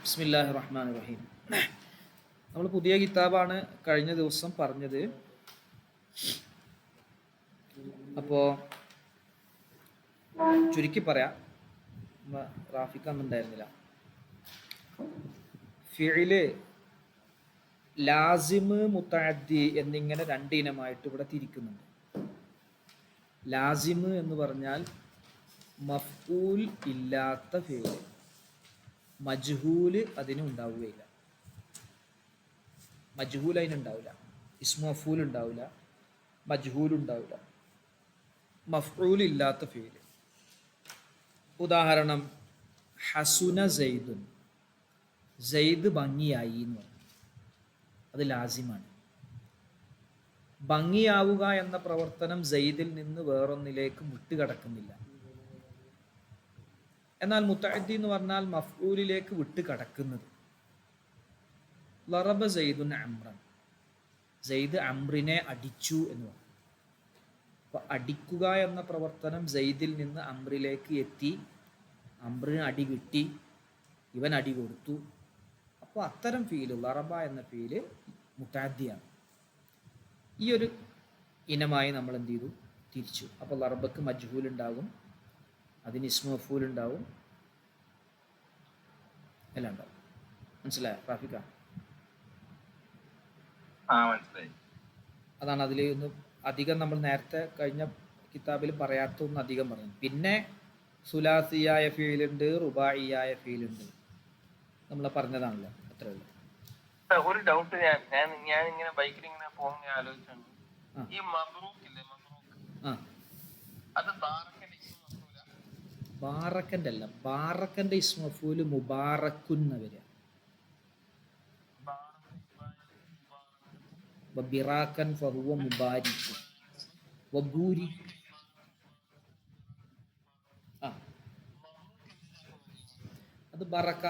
ബിസ്മില്ലാഹിർ റഹ്മാനിർ റഹീം. നമ്മൾ പുതിയ കിതാബാണ് കഴിഞ്ഞ ദിവസം പറഞ്ഞത്. അപ്പോൾ ചുരുക്കി പറയാം, റാഫിക്ക് അന്നുണ്ടായിരുന്നില്ല. ഫിഇല്, ലാസിമ്, മുത്തഅദ്ദി എന്നിങ്ങനെ രണ്ട് ഇനമായിട്ട് ഇവിടെ തിരിക്കുന്നുണ്ട്. ലാസിമ് എന്ന് പറഞ്ഞാൽ മഫ്ഊൽ ഇല്ലാത്ത ഫിഇല്, മജ്ഹൂല് അതിന് ഉണ്ടാവുകയില്ല. മജ്ഹൂൽ അതിനുണ്ടാവില്ല, ഇസ്മു മഫ്ഊൽ ഉണ്ടാവില്ല, മജ്ഹൂൽ ഉണ്ടാവില്ല. മഫ്ഊൽ ഇല്ലാത്ത ഫിഇല്. ഉദാഹരണം, ഹസുന സൈദുൻ, സൈദ് ഭംഗിയായി എന്ന് പറഞ്ഞു. അത് ലാസിമാണ്. ഭംഗിയാവുക എന്ന പ്രവർത്തനം സൈദിൽ നിന്ന് വേറൊന്നിലേക്ക് വിട്ടുകടക്കുന്നില്ല. എന്നാൽ മുത്തഅദ്ദി എന്ന് പറഞ്ഞാൽ മഫ്ഊലിലേക്ക് വിട്ടുകടക്കുന്നത്. ലറബ സൈദുൻ അംറൻ, സൈദ് അംറിനെ അടിച്ചു എന്ന് പറഞ്ഞു. അപ്പൊ അടിക്കുക എന്ന പ്രവർത്തനം സൈദിൽ നിന്ന് അംറിലേക്ക് എത്തി, അംറിന് അടി കിട്ടി, ഇവൻ അടി കൊടുത്തു. അപ്പോൾ അത്തരം ഫീല്, ലറബ എന്ന ഫീല് മുത്തഅദ്ദിയാണ്. ഈ ഒരു ഇനമായി നമ്മൾ എന്ത് ചെയ്തു, തിരിച്ചു. അപ്പോൾ ലറബക്ക് മജ്ഹൂൽ ഉണ്ടാകും, അതിന് ഇസ്മു മഫ്ഊൽ ഉണ്ടാവും, എല്ലാം ഉണ്ടാവും. മനസ്സിലായോ റാഫിക്ക? അതാണ് അതിൽ ഒന്ന് അധികം നമ്മൾ നേരത്തെ കഴിഞ്ഞ കിതാബിൽ പറയാത്തൊന്നും അധികം പറഞ്ഞു. പിന്നെ സുലാസിയായ ഫീലുണ്ട്, റുബായിയായ ഫീലുണ്ട്, നമ്മൾ പറഞ്ഞതാണല്ലോ. അത്രേ ഉള്ളൂ. ഒരു ഡൗട്ട്, ഞാൻ ഇങ്ങനെ ബൈക്കിൽ ഇങ്ങനെ പോകുന്ന ആലോചിച്ചാണ്, ഈ മബ്റൂക്ക് ഇല്ലേ, മബ്റൂക്ക് അത് ബാറക്കന്റെ അല്ല, ബാറക്കന്റെ ഇസ്മു മഫ്ഊല് മുബാറക്കുന്ന വരിക. വബിറാക്കൻ ഫഹുവ മുബാരിക്കു വബൂരി. അത് ബറക്ക.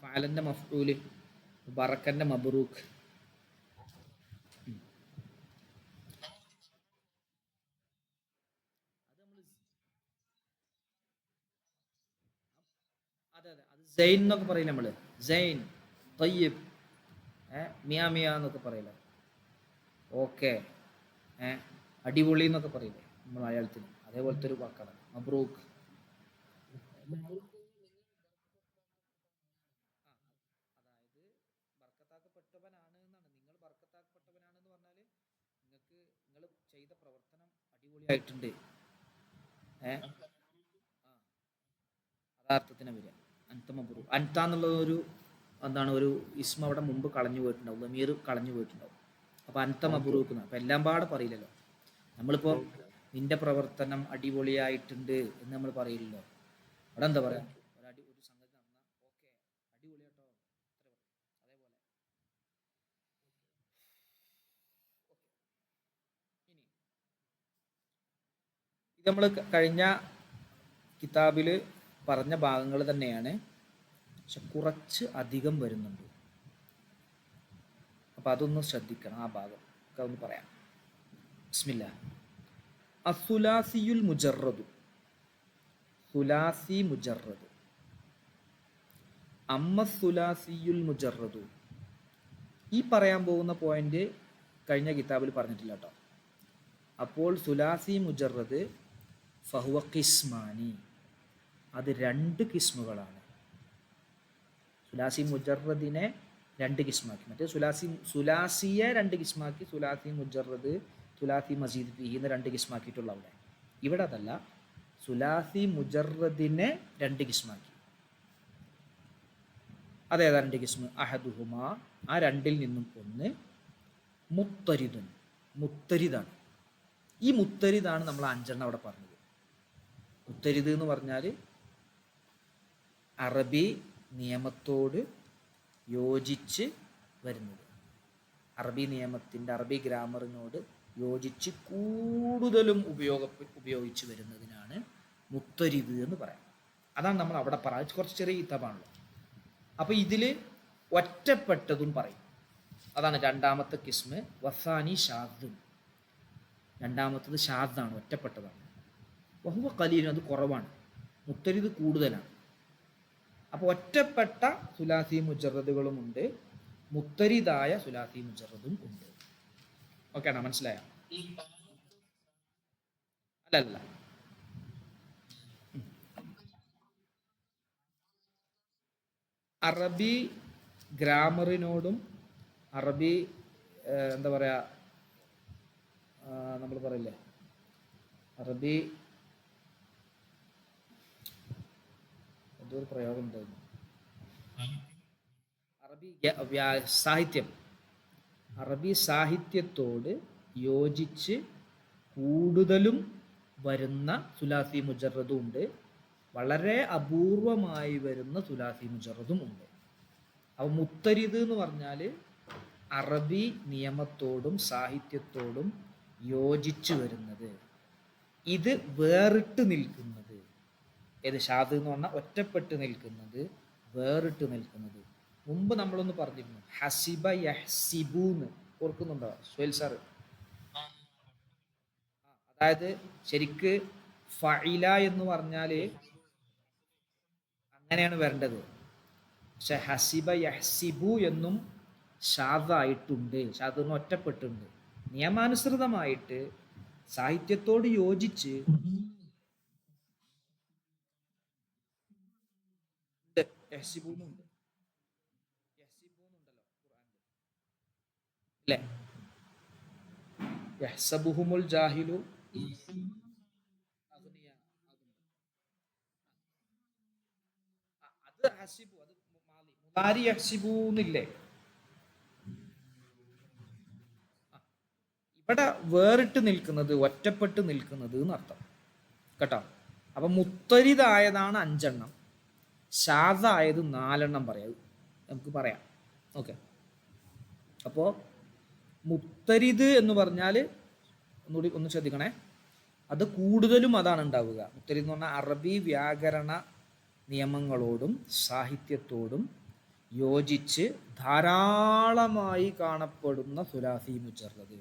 ഫഅലന്റെ മഫ്ഊല്, ബറക്കന്റെ മബ്റൂക്ക്. അതെ അതെ, അത് സൈൻ എന്നൊക്കെ പറയില്ല നമ്മള്. സൈൻ, തയ്യിബ്, മിയ മിയ എന്നൊക്കെ പറയില്ല. ഓക്കെ, അടിപൊളി എന്നൊക്കെ പറയില്ലേ നമ്മൾ മലയാളത്തിൽ, അതേപോലത്തെ ഒരു വാക്കാണ് മബ്രൂക്ക്. അതായത് ബർക്കത്താക്കപ്പെട്ടവനാണ് എന്നാണ്. നിങ്ങൾ ബർക്കത്താക്കപ്പെട്ടവനാണെന്ന് പറഞ്ഞാൽ നിങ്ങൾക്ക് നിങ്ങൾ ചെയ്ത പ്രവർത്തനം അടിപൊളിയായിട്ടുണ്ട്. അതാർത്ഥത്തിന് വരിക അൻത മബ്രൂക്ക്. അൻത എന്നുള്ളത് ഒരു എന്താണ്, ഒരു ഇസ്മ അവിടെ മുമ്പ് കളഞ്ഞു പോയിട്ടുണ്ടാവും, ലമീർ കളഞ്ഞു പോയിട്ടുണ്ടാവും. അപ്പോൾ അൻത മബ്രൂക്ക് എന്നാണ്. അപ്പം എല്ലാം പാടെ പറയില്ലല്ലോ നമ്മളിപ്പോൾ. നിന്റെ പ്രവർത്തനം അടിപൊളിയായിട്ടുണ്ട് എന്ന് നമ്മൾ പറയില്ലല്ലോ. അവിടെ എന്താ പറയാ, ഒരു സംഗതി നടന്ന ഓക്കെ അടിപൊളിയാട്ടോ അത്ര പറയും. അതേപോലെ ഇനി ഇത് നമ്മൾ കഴിഞ്ഞ കിതാബിൽ പറഞ്ഞ ഭാഗങ്ങൾ തന്നെയാണ്, പക്ഷെ കുറച്ച് അധികം വരുന്നുണ്ട്. അപ്പം അതൊന്ന് ശ്രദ്ധിക്കണം. ആ ഭാഗം ഒക്കെ ഒന്ന് പറയാം. ബിസ്മില്ലാ. അസുലാസിയുൽ മുജറദു, സുലാസി മുജറദ്. അമ്മ സുലാസിയുൽ മുജറദു. ഈ പറയാൻ പോകുന്ന പോയിന്റ് കഴിഞ്ഞ കിതാബിൽ പറഞ്ഞിട്ടില്ല കേട്ടോ. അപ്പോൾ സുലാസി മുജറദ് ഫഹുവ ഖിസ്മാനി, അത് രണ്ട് കിസ്മുകളാണ്. സുലാസി മുജറദിനെ രണ്ട് കിസ്മാക്കി, മറ്റേ സുലാസിയെ രണ്ട് കിസ്മാക്കി, സുലാസി മുജറദ്, സുലാസി മസീദ് ഫീഹി എന്ന് രണ്ട് കിസ്മാക്കിയിട്ടുള്ള അവിടെ. ഇവിടെ അതല്ല, സുലാസി മുജറദിനെ രണ്ട് കിസ്മാക്കി. അതേതാ രണ്ട് കിസ്മ്? അഹദുഹുമ, ആ രണ്ടിൽ നിന്നും ഒന്ന്, മുത്തരിദുൻ, മുത്തരിദാണ്. ഈ മുത്തരിദാണ് നമ്മൾ അഞ്ചെണ്ണം അവിടെ പറഞ്ഞത്. മുത്തരിദ് എന്ന് പറഞ്ഞാൽ അറബി നിയമത്തോട് യോജിച്ച് വരുന്നത്, അറബി നിയമത്തിൻ്റെ, അറബി ഗ്രാമറിനോട് യോജിച്ച് കൂടുതലും ഉപയോഗിച്ച് വരുന്നതിനാണ് മുത്തരിദ് എന്ന് പറയാം. അതാണ് നമ്മൾ അവിടെ പറയുന്നത്. കുറച്ച് ചെറിയ കിതാബാണല്ലോ. അപ്പോൾ ഇതിൽ ഒറ്റപ്പെട്ടതും പറയും. അതാണ് രണ്ടാമത്തെ കിസ്മ്. വസാനി ഷാദുൻ, രണ്ടാമത്തത് ഷാദാണ്, ഒറ്റപ്പെട്ടതാണ്. വഹുവ ഖലീലുൻ അത് കുറവാണ്, മുത്തരിദ് കൂടുതലാണ്. അപ്പോൾ ഒറ്റപ്പെട്ട സുലാസി മുജറദുകളുമുണ്ട്, മുത്തരിദായ സുലാസി മുജറദും ഉണ്ട്. ഓക്കെ ആണോ, മനസ്സിലായോ? അല്ലല്ല, അറബി ഗ്രാമറിനോടും അറബി എന്താ പറയുക, നമ്മൾ പറയില്ലേ അറബി എന്തോ ഒരു പ്രയോഗം ഉണ്ടായിരുന്നു, അറബി സാഹിത്യം, അറബി സാഹിത്യത്തോട് യോജിച്ച് കൂടുതലും വരുന്ന സുലാസി മുജറദും ഉണ്ട്, വളരെ അപൂർവമായി വരുന്ന സുലാസി മുജറദും ഉണ്ട്. അപ്പോൾ മുത്തരിദ് എന്ന് പറഞ്ഞാൽ അറബി നിയമത്തോടും സാഹിത്യത്തോടും യോജിച്ച് വരുന്നത്, ഇത് വേറിട്ട് നിൽക്കുന്നത്. ഏത് ഷാദ് എന്ന് പറഞ്ഞാൽ ഒറ്റപ്പെട്ട് നിൽക്കുന്നത്, വേറിട്ട് നിൽക്കുന്നത്. മുമ്പ് നമ്മളൊന്ന് പറഞ്ഞിരുന്നു, ഹസിബ യഹ്സിബൂന്ന്, ഓർക്കുന്നുണ്ടോ സുഹൈൽ സാറ്? അതായത് ശരിക്ക് ഫഇല എന്ന് പറഞ്ഞാൽ അങ്ങനെയാണ് വരേണ്ടത്. പക്ഷെ ഹസിബ യഹ്സിബു എന്നും ഷാദായിട്ടുണ്ട്, ഷാദ് എന്ന് ഒറ്റപ്പെട്ടുണ്ട്. നിയമാനുസൃതമായിട്ട് സാഹിത്യത്തോട് യോജിച്ച് യഹ്സിബൂന്നുണ്ട്, യഹ്സിബൂന്നുണ്ടല്ലോ ഖുർആനിൽ അല്ലേ? യഹ്സബുഹുമുൽ ജാഹിലു അഗ്നിയ, അത് ഹസിബു, അത് മുതാരി യഹ്സിബൂന്നില്ലേ? ഇവിടെ വേറിട്ട് നിൽക്കുന്നത്, ഒറ്റപ്പെട്ട് നിൽക്കുന്നത് എന്നർത്ഥം കേട്ടോ. അപ്പം മുത്തരിദായതാണ് 5 ഷാദായത് 4 പറയാം, നമുക്ക് പറയാം. ഓക്കെ, അപ്പോൾ മുത്തരിദ് എന്ന് പറഞ്ഞാൽ ഒന്നുകൂടി ഒന്ന് ശ്രദ്ധിക്കണേ, അത് കൂടുതലും അതാണ് ഉണ്ടാവുക. മുത്തരിദ് എന്ന് പറഞ്ഞാൽ അറബി വ്യാകരണ നിയമങ്ങളോടും സാഹിത്യത്തോടും യോജിച്ച് ധാരാളമായി കാണപ്പെടുന്ന സുലാസി മുജറദ്.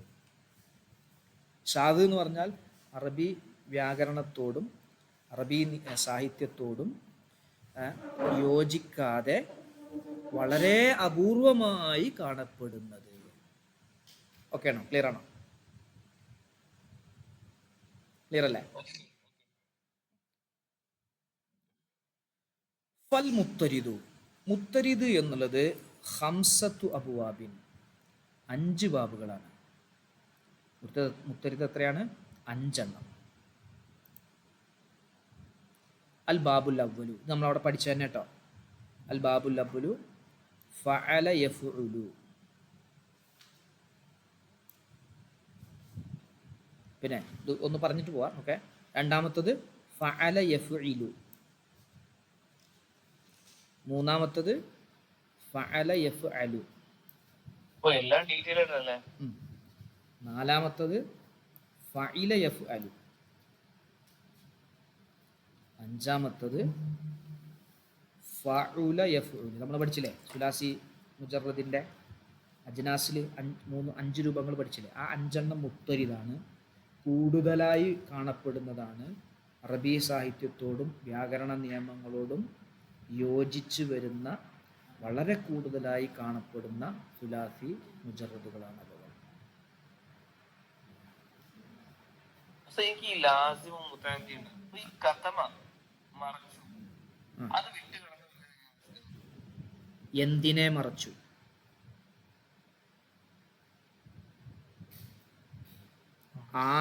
ഷാദ് എന്ന് പറഞ്ഞാൽ അറബി വ്യാകരണത്തോടും അറബി സാഹിത്യത്തോടും യോജിക്കാതെ വളരെ അപൂർവമായി കാണപ്പെടുന്നത്. ഓക്കെ ആണോ? ക്ലിയർ ആണോ? ക്ലിയർ അല്ലേ? ഫൽ മുത്തരിദു, മുത്തരിദ് എന്നുള്ളത് ഹംസത്തു അബുവാബിൻ, 5 ബാബുകളാണ്. മുത്തരിദ് എത്രയാണ്? 5. അൽ ബാബുൽ അവ്വലു, നമ്മളവിടെ പഠിച്ചു തന്നെ കേട്ടോ. അൽ ബാബുൽ അവ്വലു ഫഅല യഫ്ഉലു, പിന്നെ ഇത് ഒന്ന് പറഞ്ഞിട്ട് പോവാം. ഓക്കെ, രണ്ടാമത്തത് ഫഅല യഫ്ഇലു, മൂന്നാമത്തത് ഫഅല യഫ്അലു, എല്ലാം ഡീറ്റെയിൽ ആയിട്ടല്ലേ. നാലാമത്തത് ഫഇല യഫ്അലു, അഞ്ചാമത്തത് ഫഉല യഫ്ഉലു. നമ്മൾ പഠിച്ചില്ലേ സുലാസി മുജറദിൻ്റെ അജ്നാസിൽ 5 രൂപങ്ങൾ പഠിച്ചില്ലേ? ആ 5 മുത്തരിദാണ്, കൂടുതലായി കാണപ്പെടുന്നതാണ്, അറബി സാഹിത്യത്തോടും വ്യാകരണ നിയമങ്ങളോടും യോജിച്ച് വരുന്ന വളരെ കൂടുതലായി കാണപ്പെടുന്ന സുലാസി മുജറദുകളാണ് അത്. എനിക്ക് ഈ ലാസിമും മുത്തഅദ്ദിയുണ്ട്. ഈ കതമ മറച്ചു, അത് വിട്ട് കിടന്നു. എന്തിനെ മറച്ചു?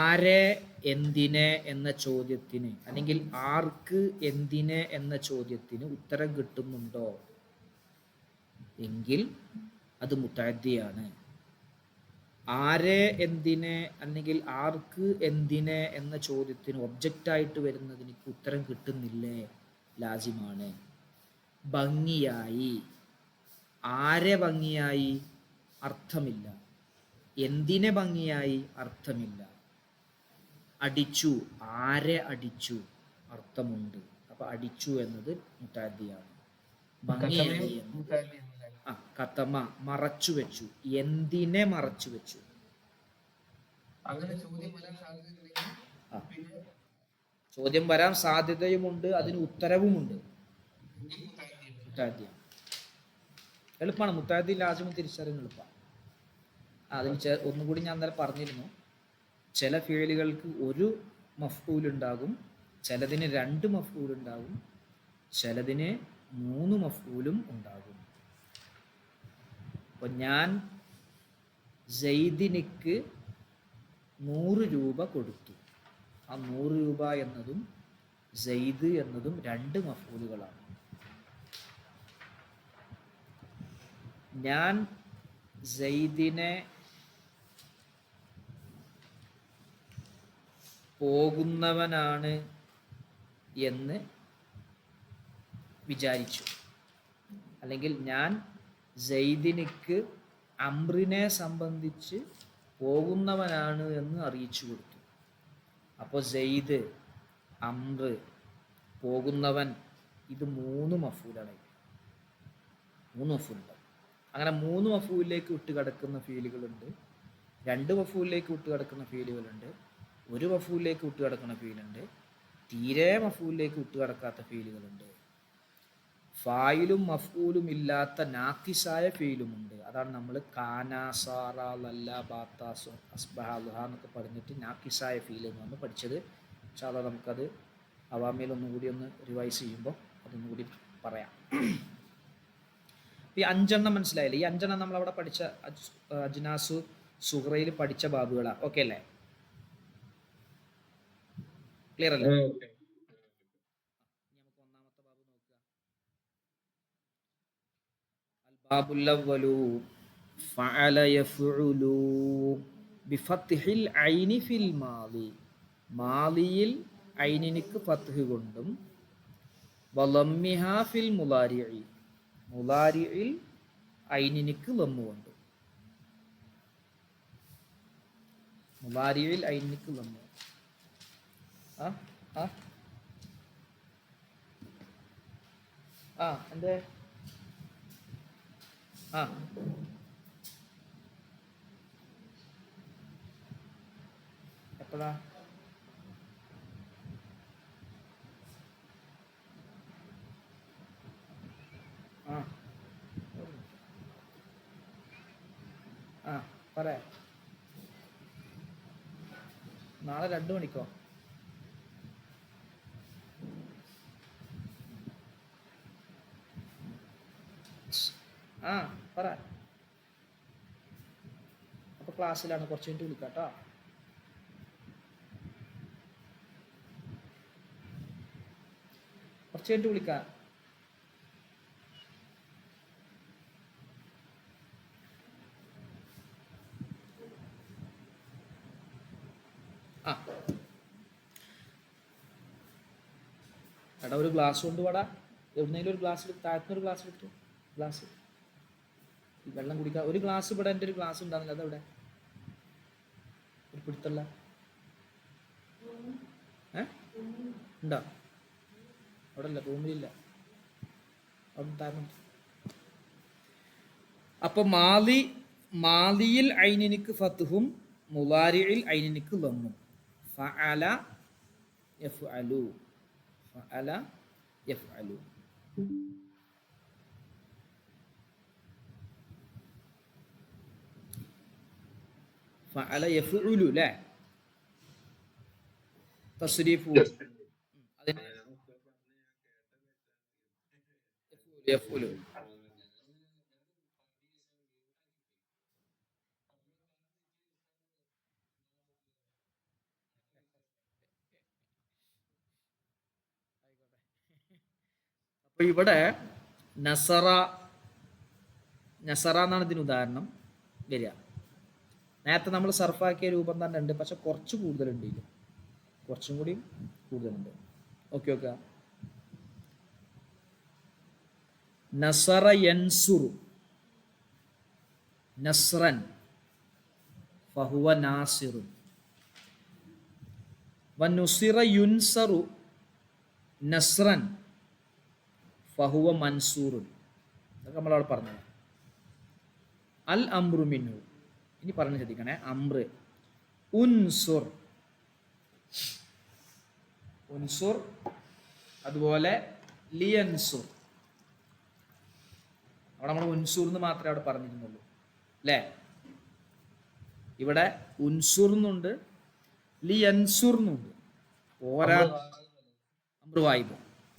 ആരെ എന്തിനെ എന്ന ചോദ്യത്തിന്, അല്ലെങ്കിൽ ആർക്ക് എന്തിനെ എന്ന ചോദ്യത്തിന് ഉത്തരം കിട്ടുന്നുണ്ടോ എങ്കിൽ അത് മുത്തഅദ്ദിയാണ്. ആരെ എന്തിനെ അല്ലെങ്കിൽ ആർക്ക് എന്തിനെ എന്ന ചോദ്യത്തിന് ഒബ്ജക്റ്റായിട്ട് വരുന്നതിന് ഉത്തരം കിട്ടുന്നില്ലേ, ലാസിമാണ്. ഭംഗിയായി, ആരെ ഭംഗിയായി? അർത്ഥമില്ല. എന്തിനെ ഭംഗിയായി? അർത്ഥമില്ല. അടിച്ചു, ആരെ അടിച്ചു? അർത്ഥമുണ്ട്. അപ്പൊ അടിച്ചു എന്നത് മുത്തഅദ്ദിയാണ്. ഭംഗിയായി, കതമ മറച്ചു വെച്ചു, എന്തിനെ മറച്ചു വെച്ചു? ചോദ്യം വരാൻ സാധ്യതയുമുണ്ട്, അതിന് ഉത്തരവുമുണ്ട്. മുത്താദ്ദിയാണ്. എളുപ്പമാണ്. മുത്താദ്ദി ലാസിമും തിരിച്ചറിയാൻ എളുപ്പമാണ്. അതിന് ഒന്നുകൂടി ഞാൻ അന്നേരം പറഞ്ഞിരുന്നു, ചില ഫിഴലുകൾക്ക് ഒരു മഫ്ഊൽ ഉണ്ടാകും, ചിലതിന് 2 മഫ്ഊൽ ഉണ്ടാകും, ചിലതിന് 3 മഫ്ഊലും ഉണ്ടാകും. അപ്പോൾ ഞാൻ സെയ്ദിനിക്ക് 100 രൂപ കൊടുത്തു. ആ 100 രൂപ എന്നതും സെയ്ദ് എന്നതും 2 മഫ്ഊലുകളാണ്. ഞാൻ സെയ്ദിനെ പോകുന്നവനാണ് എന്ന് വിചാരിച്ചു, അല്ലെങ്കിൽ ഞാൻ സെയ്ദിനിക്ക് അംറിനെ സംബന്ധിച്ച് പോകുന്നവനാണ് എന്ന് അറിയിച്ചു കൊടുത്തു. അപ്പോൾ സെയ്ദ്, അംർ, പോകുന്നവൻ, ഇത് 3 മഫൂലാണ്. 3 മഫൂലുണ്ട്. അങ്ങനെ 3 മഫൂലിലേക്ക് വിട്ടുകിടക്കുന്ന ഫീലുകളുണ്ട്, 2 മഫൂലിലേക്ക് വിട്ടുകിടക്കുന്ന ഫീലുകളുണ്ട്, 1 മഫൂലിലേക്ക് വിട്ടുകിടക്കുന്ന ഫീലുണ്ട്, തീരെ മഫൂലിലേക്ക് വിട്ടുകിടക്കാത്ത ഫീലുകളുണ്ട്. ഫായിലും മഫൂലും ഇല്ലാത്ത നാക്കിസായ ഫീലുമുണ്ട്. അതാണ് നമ്മൾ കാന, സാറ, ലല്ല, ബാത്താസ്, അസ്ബഹ, ലുഹ എന്നൊക്കെ പറഞ്ഞിട്ട് നാക്കിസായ ഫീൽ എന്നാണ് പഠിച്ചത്. പക്ഷേ അതാ നമുക്കത് അവാമിയിൽ ഒന്നുകൂടി ഒന്ന് റിവൈസ് ചെയ്യുമ്പോൾ അതൊന്നുകൂടി പറയാം. ഈ 5 മനസ്സിലായില്ലേ? ഈ 5 നമ്മളവിടെ പഠിച്ച അജ്നാസു സുഹറയിൽ പഠിച്ച ബാബുകളാണ്. ഓക്കെ അല്ലേ? ക്ലിയർ അല്ലേ? നമുക്ക് ഒന്നാമത്തെ ബാബ് നോക്കുക. അൽ-ബാബുൽ അവ്വലു ഫഅല യഫ്ഉലു ബിഫത്ഹിൽ ഐനി ഫിൽ മാദി. മാദിയിൽ ഐനിനിക്ക് ഫത്ഹ് കൊണ്ടും വലമ്മിഹാ ഫിൽ മുലാരിഇ, മുലാരിഇൽ ഐനിനിക്ക് ലമ്മ് കൊണ്ടും. മുലാരിഇൽ ഐനിനിക്ക് ലമ്മ്. എന്തേ? എപ്പോഴാ? പറയാ. നാളെ 2 മണിക്കോ? പറ. അപ്പൊ ക്ലാസ്സിലാണ്, കുറച്ച് കഴിഞ്ഞിട്ട് വിളിക്കാട്ടോ. കുറച്ച് കഴിഞ്ഞിട്ട് വിളിക്കാം. എടാ ഒരു ഗ്ലാസ് കൊണ്ടുപോടാ. എവിടുന്നെങ്കിലും ഒരു ഗ്ലാസ്, താഴത്തുനിന്നൊരു ഗ്ലാസ് എടുത്തു. ഗ്ലാസ് വെള്ളം കുടിക്കാൻ ഒരു ഗ്ലാസ്. ഇവിടെ എൻ്റെ ഒരു ഗ്ലാസ് ഉണ്ടാകുന്നില്ല, അതെവിടെ? ഒരു പിടുത്തല്ല. ഉണ്ടോ? അവിടെ ഇല്ല, റൂമിലില്ല. അവിടെ താരണം. അപ്പൊ മാലിയിൽ ഐനിനിക്ക് ഫത്ഹും മുലാരിഇൽ ഐനിനിക്ക് ലമ്മും. ഫഅല യഫ്അലു, ഫഅല യഫ്അലു. ഫഅല യഫ്ഉലു അല്ലേ? തസ്രീഫു അതിന് യഫ്ഉലു. അപ്പൊ ഇവിടെ നസറ എന്നാണ് ഇതിന് ഉദാഹരണം വരിക. നേരത്തെ നമ്മൾ സർഫാക്കിയ രൂപം തന്നെ ഉണ്ട്, പക്ഷെ കുറച്ച് കൂടുതലുണ്ട്. ഇതിൽ കുറച്ചും കൂടി കൂടുതലുണ്ട്. ഓക്കെ. നസറ യൻസുറു നസ്റൻ ഫഹുവ നാസിറുൻ. വനുസിറ യുൻസറു നസ്റൻ ഫഹുവ മൻസൂറുൻ. അതൊക്കെ നമ്മളവിടെ പറഞ്ഞത്. അൽ അംറു മിൻഹു. ഇനി പറഞ്ഞു ശ്രദ്ധിക്കണേ. അംറ്, ഉൻസുർ, ഉൻസുർ, അതുപോലെ ലിയൻസുർ. അവിടെ നമ്മൾ ഉൻസുർ എന്ന് മാത്രമേ അവിടെ പറഞ്ഞിരുന്നുള്ളൂ അല്ലേ? ഇവിടെ ഉൻസുർ എന്നുണ്ട്, ലിയൻസുർ എന്നുണ്ട്. അമ്രുവായിബ്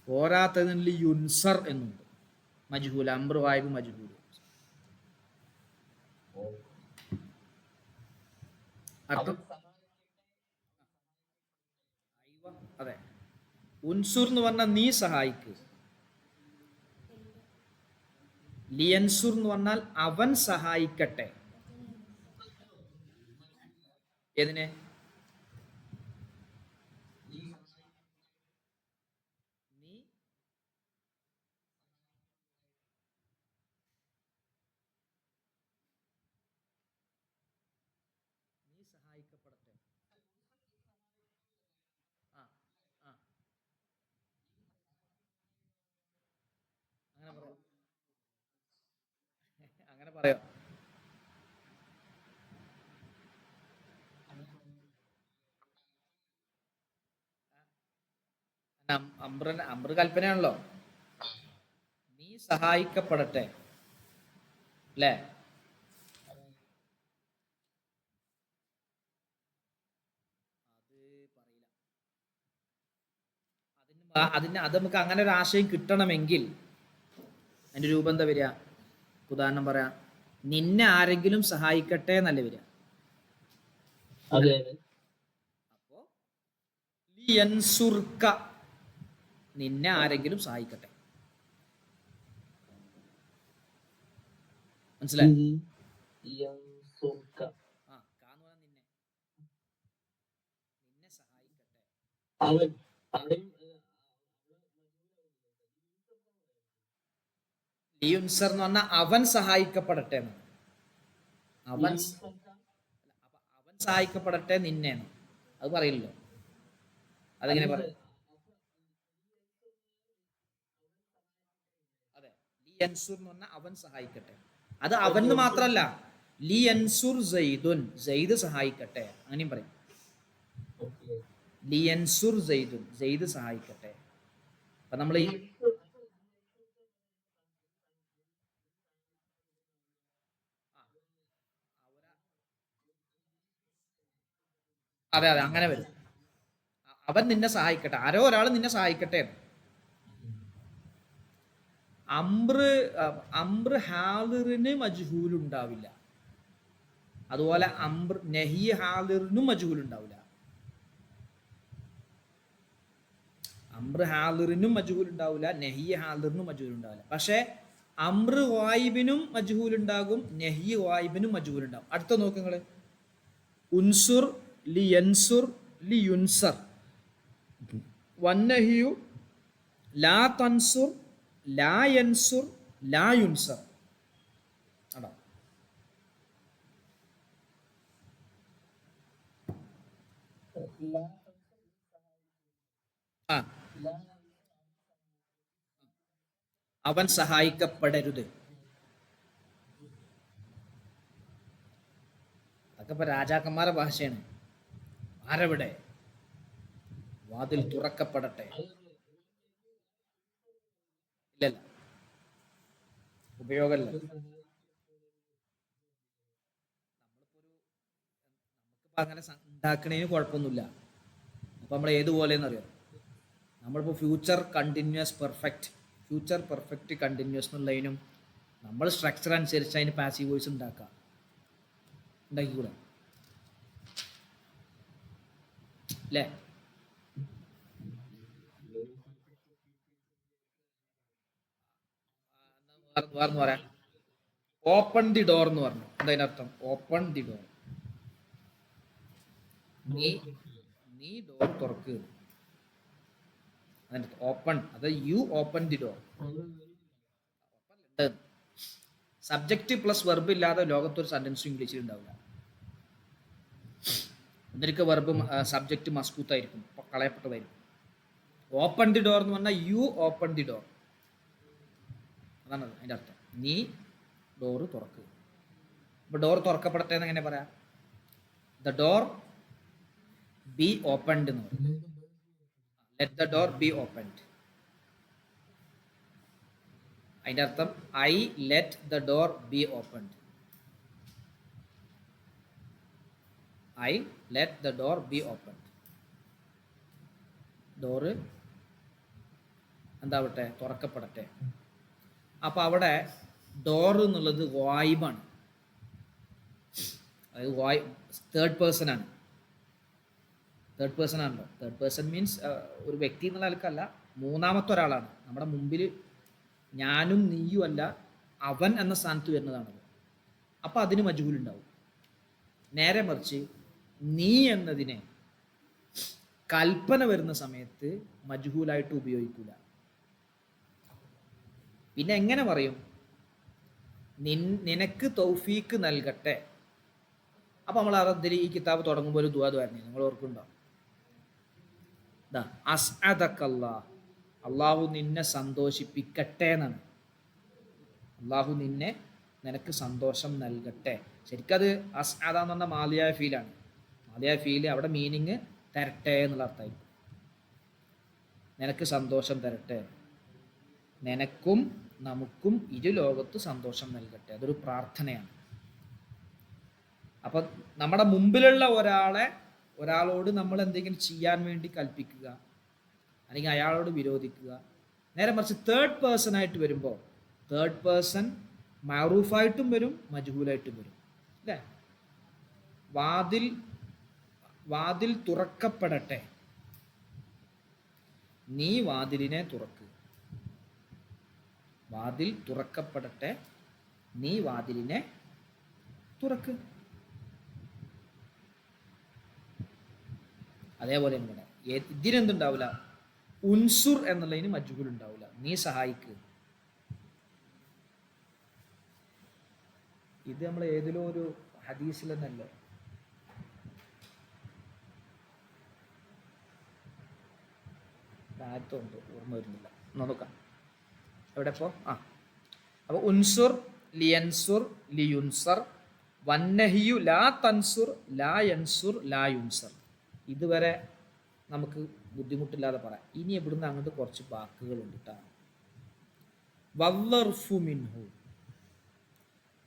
പോരാത്തതിന് ലിയുൻസർ എന്നുണ്ട്. മജ്ഹൂൽ, അമ്രുവായിബ് മജ്ഹൂൽ. അർത്ഥം അതെ. ഉൻസുർ എന്ന് പറഞ്ഞാൽ നീ സഹായിക്ക്. ലിയൻസുർ എന്ന് പറഞ്ഞാൽ അവൻ സഹായിക്കട്ടെ. ഏതിനെ? നീ നീ സഹായിക്കപ്പെടട്ടെ. ആ ആ അങ്ങനെ പറയാം, അങ്ങനെ പറയാം. അമ്ര കൽപ്പനയാണല്ലോ, നീ സഹായിക്കപ്പെടട്ടെ അല്ലേ? അത് നമുക്ക് അങ്ങനെ ഒരു ആശയം കിട്ടണമെങ്കിൽ അതിന്റെ രൂപം എന്താ വരിക? ഉദാഹരണം പറയാം, നിന്നെ ആരെങ്കിലും സഹായിക്കട്ടെ എന്നല്ലേ വരിക. അപ്പോ ലിയൻസുർക, നിന്നെ ആരെങ്കിലും സഹായിക്കട്ടെ. മനസ്സിലായി? നിന്നെ സഹായിക്കട്ടെ. ലിയുൻസർ എന്ന് പറഞ്ഞാൽ അവൻ സഹായിക്കപ്പെടട്ടെ എന്ന്. അവൻ സഹായിക്കപ്പെടട്ടെ നിന്നെ, അത് പറയില്ലല്ലോ. അതെങ്ങനെ പറയും? അതെ, ലിയൻസുർ എന്ന് പറഞ്ഞാൽ അവൻ സഹായിക്കട്ടെ. അത് അവൻ മാത്രല്ല, ലിയൻസുർ സൈദുൻ, സൈദ് സഹായിക്കട്ടെ, അങ്ങനെയും പറയും. ലിയൻസുർ സൈദുൻ, സൈദ് സഹായിക്കട്ടെ. അപ്പൊ നമ്മൾ ഈ അതെ അതെ അങ്ങനെ വരും. അവൻ നിന്നെ സഹായിക്കട്ടെ, ആരോ ഒരാൾ നിന്നെ സഹായിക്കട്ടെ. അംറ് ഹാലിറിന് മജ്ഹൂൽ ഉണ്ടാവില്ല, അതുപോലെ നഹി ഹാലിറിനും മജ്ഹൂൽ ഉണ്ടാവില്ല. അംറ് ഹാലിറിനും മജ്ഹൂൽ ഉണ്ടാവില്ല, നഹി ഹാലിറിനും മജ്ഹൂൽ ഉണ്ടാവില്ല. പക്ഷേ അംറ് വായിബിനും മജ്ഹൂൽ ഉണ്ടാകും, നഹി വായിബിനും മജ്ഹൂൽ ഉണ്ടാകും. അടുത്ത നോക്ക് നിങ്ങള്, ഉൻസുർ, ലിയൻസുർ, ലിയുൻസർ. വന്നഹിയു ലാ തൻസുർ, ലാ യൻസുർ, ലാ യുൻസർ. അടാ ആ, അവൻ സഹായിക്കപ്പെടരുത്. അതൊക്കെ ഇപ്പൊ രാജാക്കന്മാരുടെ ഭാഷയാണ്. ആരവിടെ? വാതിൽ തുറക്കപ്പെടട്ടെ. ഇല്ലല്ല, ഉപയോഗമല്ല. നമുക്കിപ്പോ അങ്ങനെ ഉണ്ടാക്കണേന് കുഴപ്പമൊന്നുമില്ല. അപ്പൊ നമ്മൾ ഏതുപോലെയെന്ന് അറിയാം, നമ്മളിപ്പോൾ future continuous perfect, future perfect continuous എന്നുള്ളതിനും നമ്മൾ സ്ട്രക്ചർ അനുസരിച്ച് അതിന് പാസീവ് വോയിസ് ഉണ്ടാക്കാം, ഉണ്ടാക്കിക്കൂടെ അല്ലേ? വേറെന്ന് പറയാം, ഓപ്പൺ ദി ഡോർ എന്ന് പറഞ്ഞു. എന്താ അതിനർത്ഥം? ഓപ്പൺ ദി ഡോർ, നീ ഡോർ തുറക്കുക. അതിൻ്റെ ഓപ്പൺ, അത് you open the door. Subject plus verb ഇല്ലാതെ ലോകത്തൊരു സെന്റൻസും ഇംഗ്ലീഷിൽ ഉണ്ടാവില്ല. ഒന്നിരിക്കെ വെർബ് സബ്ജക്റ്റ് മസ്കൂത്തായിരിക്കും, കളയപ്പെട്ടതായിരിക്കും. ഓപ്പൺ ദി ഡോർ എന്ന് പറഞ്ഞാൽ യു ഓപ്പൺ ദി ഡോർ, അതാണ് അതിൻ്റെ അർത്ഥം. നീ ഡോറ് തുറക്കുക. അപ്പൊ ഡോർ തുറക്കപ്പെടട്ടെ എന്ന് എങ്ങനെ പറയാം? ദ ഡോർ ബി ഓപ്പൺഡ് എന്ന് പറയും. Let the door be opened. അതിൻ്റെ അർത്ഥം I let the door be opened. I let the door be opened. Door എന്താവട്ടെ, തുറക്കപ്പെടട്ടെ. അപ്പോൾ അവിടെ ഡോർ എന്നുള്ളത് വായിബാണ്. അത് തേർഡ് പേഴ്സൺ ആണ്. തേർഡ് പേഴ്സൺ ആണല്ലോ. തേർഡ് പേഴ്സൺ മീൻസ് ഒരു വ്യക്തി എന്നുള്ള നിലക്കല്ല, മൂന്നാമത്തെ ഒരാളാണ്. നമ്മുടെ മുമ്പിൽ ഞാനും നീയും അല്ല, അവൻ എന്ന സ്ഥാനത്ത് വരുന്നതാണത്. അപ്പോൾ അതിന് മജ്ഹൂലുണ്ടാവും. നേരെ മറിച്ച് നീ എന്നതിനെ കൽപ്പന വരുന്ന സമയത്ത് മജ്ഹൂലായിട്ട് ഉപയോഗിക്കില്ല. പിന്നെ എങ്ങനെ പറയും? നിനക്ക് തൗഫീക്ക് നൽകട്ടെ. അപ്പോൾ നമ്മൾ അതിൽ ഈ കിതാബ് തുടങ്ങുമ്പോൾ ഒരു ദുആ പറഞ്ഞു, നിങ്ങൾ ഓർക്കുന്നുണ്ടോ? അസ്അദക്കല്ലാഹ്, അള്ളാഹു നിന്നെ സന്തോഷിപ്പിക്കട്ടെ എന്നാണ്. അള്ളാഹു നിനക്ക് സന്തോഷം നൽകട്ടെ. ശരിക്കത് അസ്അദ എന്ന് പറഞ്ഞാൽ മാലിയായ ഫീലാണ്. മാലിയായ ഫീല് അവിടെ മീനിങ് തരട്ടെ എന്നുള്ള അർത്ഥമായിരിക്കും. നിനക്ക് സന്തോഷം തരട്ടെ, നിനക്കും നമുക്കും ഇരു ലോകത്ത് സന്തോഷം നൽകട്ടെ. അതൊരു പ്രാർത്ഥനയാണ്. അപ്പം നമ്മുടെ മുമ്പിലുള്ള ഒരാളോട് നമ്മൾ എന്തെങ്കിലും ചെയ്യാൻ വേണ്ടി കൽപ്പിക്കുക, അല്ലെങ്കിൽ അയാളോട് വിരോധിക്കുക. നേരെ മറിച്ച് തേർഡ് പേഴ്സൺ ആയിട്ട് വരുമ്പോൾ തേർഡ് പേഴ്സൺ മഅറൂഫായിട്ടും വരും, മജ്ഹൂലായിട്ടും വരും. അല്ലേ? വാതിൽ തുറക്കപ്പെടട്ടെ, നീ വാതിലിനെ തുറക്ക്. വാതിൽ തുറക്കപ്പെടട്ടെ, നീ വാതിലിനെ തുറക്ക്. അതേപോലെ ഇവിടെ ഇതിനെന്തുണ്ടാവില്ല, ഉൻസുർ എന്നുള്ളതിന് മജ്ഹൂൽ ഉണ്ടാവില്ല. നീ സഹായിക്ക്. ഇത് നമ്മൾ ഏതിലോ ഒരു ഹദീസിൽ തന്നെയല്ലേ? ആയത്തുണ്ട്, ഓർമ്മ വരുന്നില്ല, നോക്കാം എവിടെ ഇപ്പോൾ. അപ്പോൾ ഉൻസുർ, ലിയൻസുർ, ലിയുൻസർ, വന്നഹിയു ലാ തൻസുർ, ലാ യൻസുർ, ലാ യുൻസർ. ഇതുവരെ നമുക്ക് ബുദ്ധിമുട്ടില്ലാതെ പറയാം. ഇനി ഇവിടുന്ന് അങ്ങോട്ട് കുറച്ച് വാക്കുകളുണ്ട് കേട്ടോ. വല്ലർഫു മിൻഹു,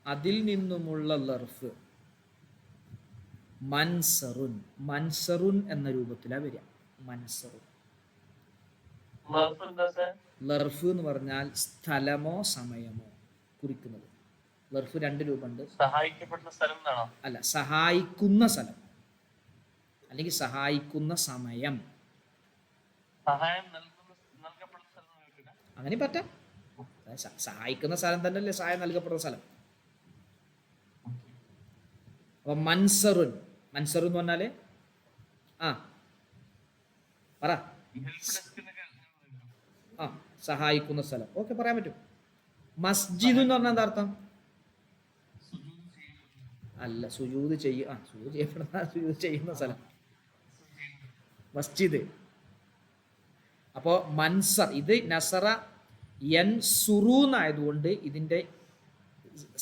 അതിൽ നിന്നുമുള്ള ലർഫ്. മൻസറുൻ, മൻസറുൻ എന്ന രൂപത്തിലാണ് വരിക. മൻസറുൻ. ലർഫ് എന്ന് പറഞ്ഞാൽ സ്ഥലമോ സമയമോ കുറിക്കുന്നത്. ലർഫ് രണ്ട് രൂപമുണ്ട്. സഹായിക്കപ്പെടുന്ന സ്ഥലം എന്നാണോ? അല്ല, സഹായിക്കുന്ന സ്ഥലം അല്ലെങ്കിൽ സഹായിക്കുന്ന സമയം. സഹായം നൽകപ്പെടുന്ന സ്ഥലം അങ്ങനെ പറ്റാം. സഹായിക്കുന്ന സ്ഥലം തന്നെയല്ലേ സഹായം നൽകപ്പെടുന്ന സ്ഥലം. അപ്പൊ മൻസറുൻ, മൻസറുൻ എന്ന് പറഞ്ഞാല് പറ, സഹായിക്കുന്ന സ്ഥലം. ഓക്കെ, പറയാൻ പറ്റും. മസ്ജിദ് എന്ന് പറഞ്ഞാൽ എന്താ അർത്ഥം? അല്ല, സുജൂദ് ചെയ്യുന്ന സ്ഥലം മസ്ജിദ്. അപ്പോൾ മൻസർ, ഇത് നസറ യൻസുറു എന്നായതുകൊണ്ട് ഇതിൻ്റെ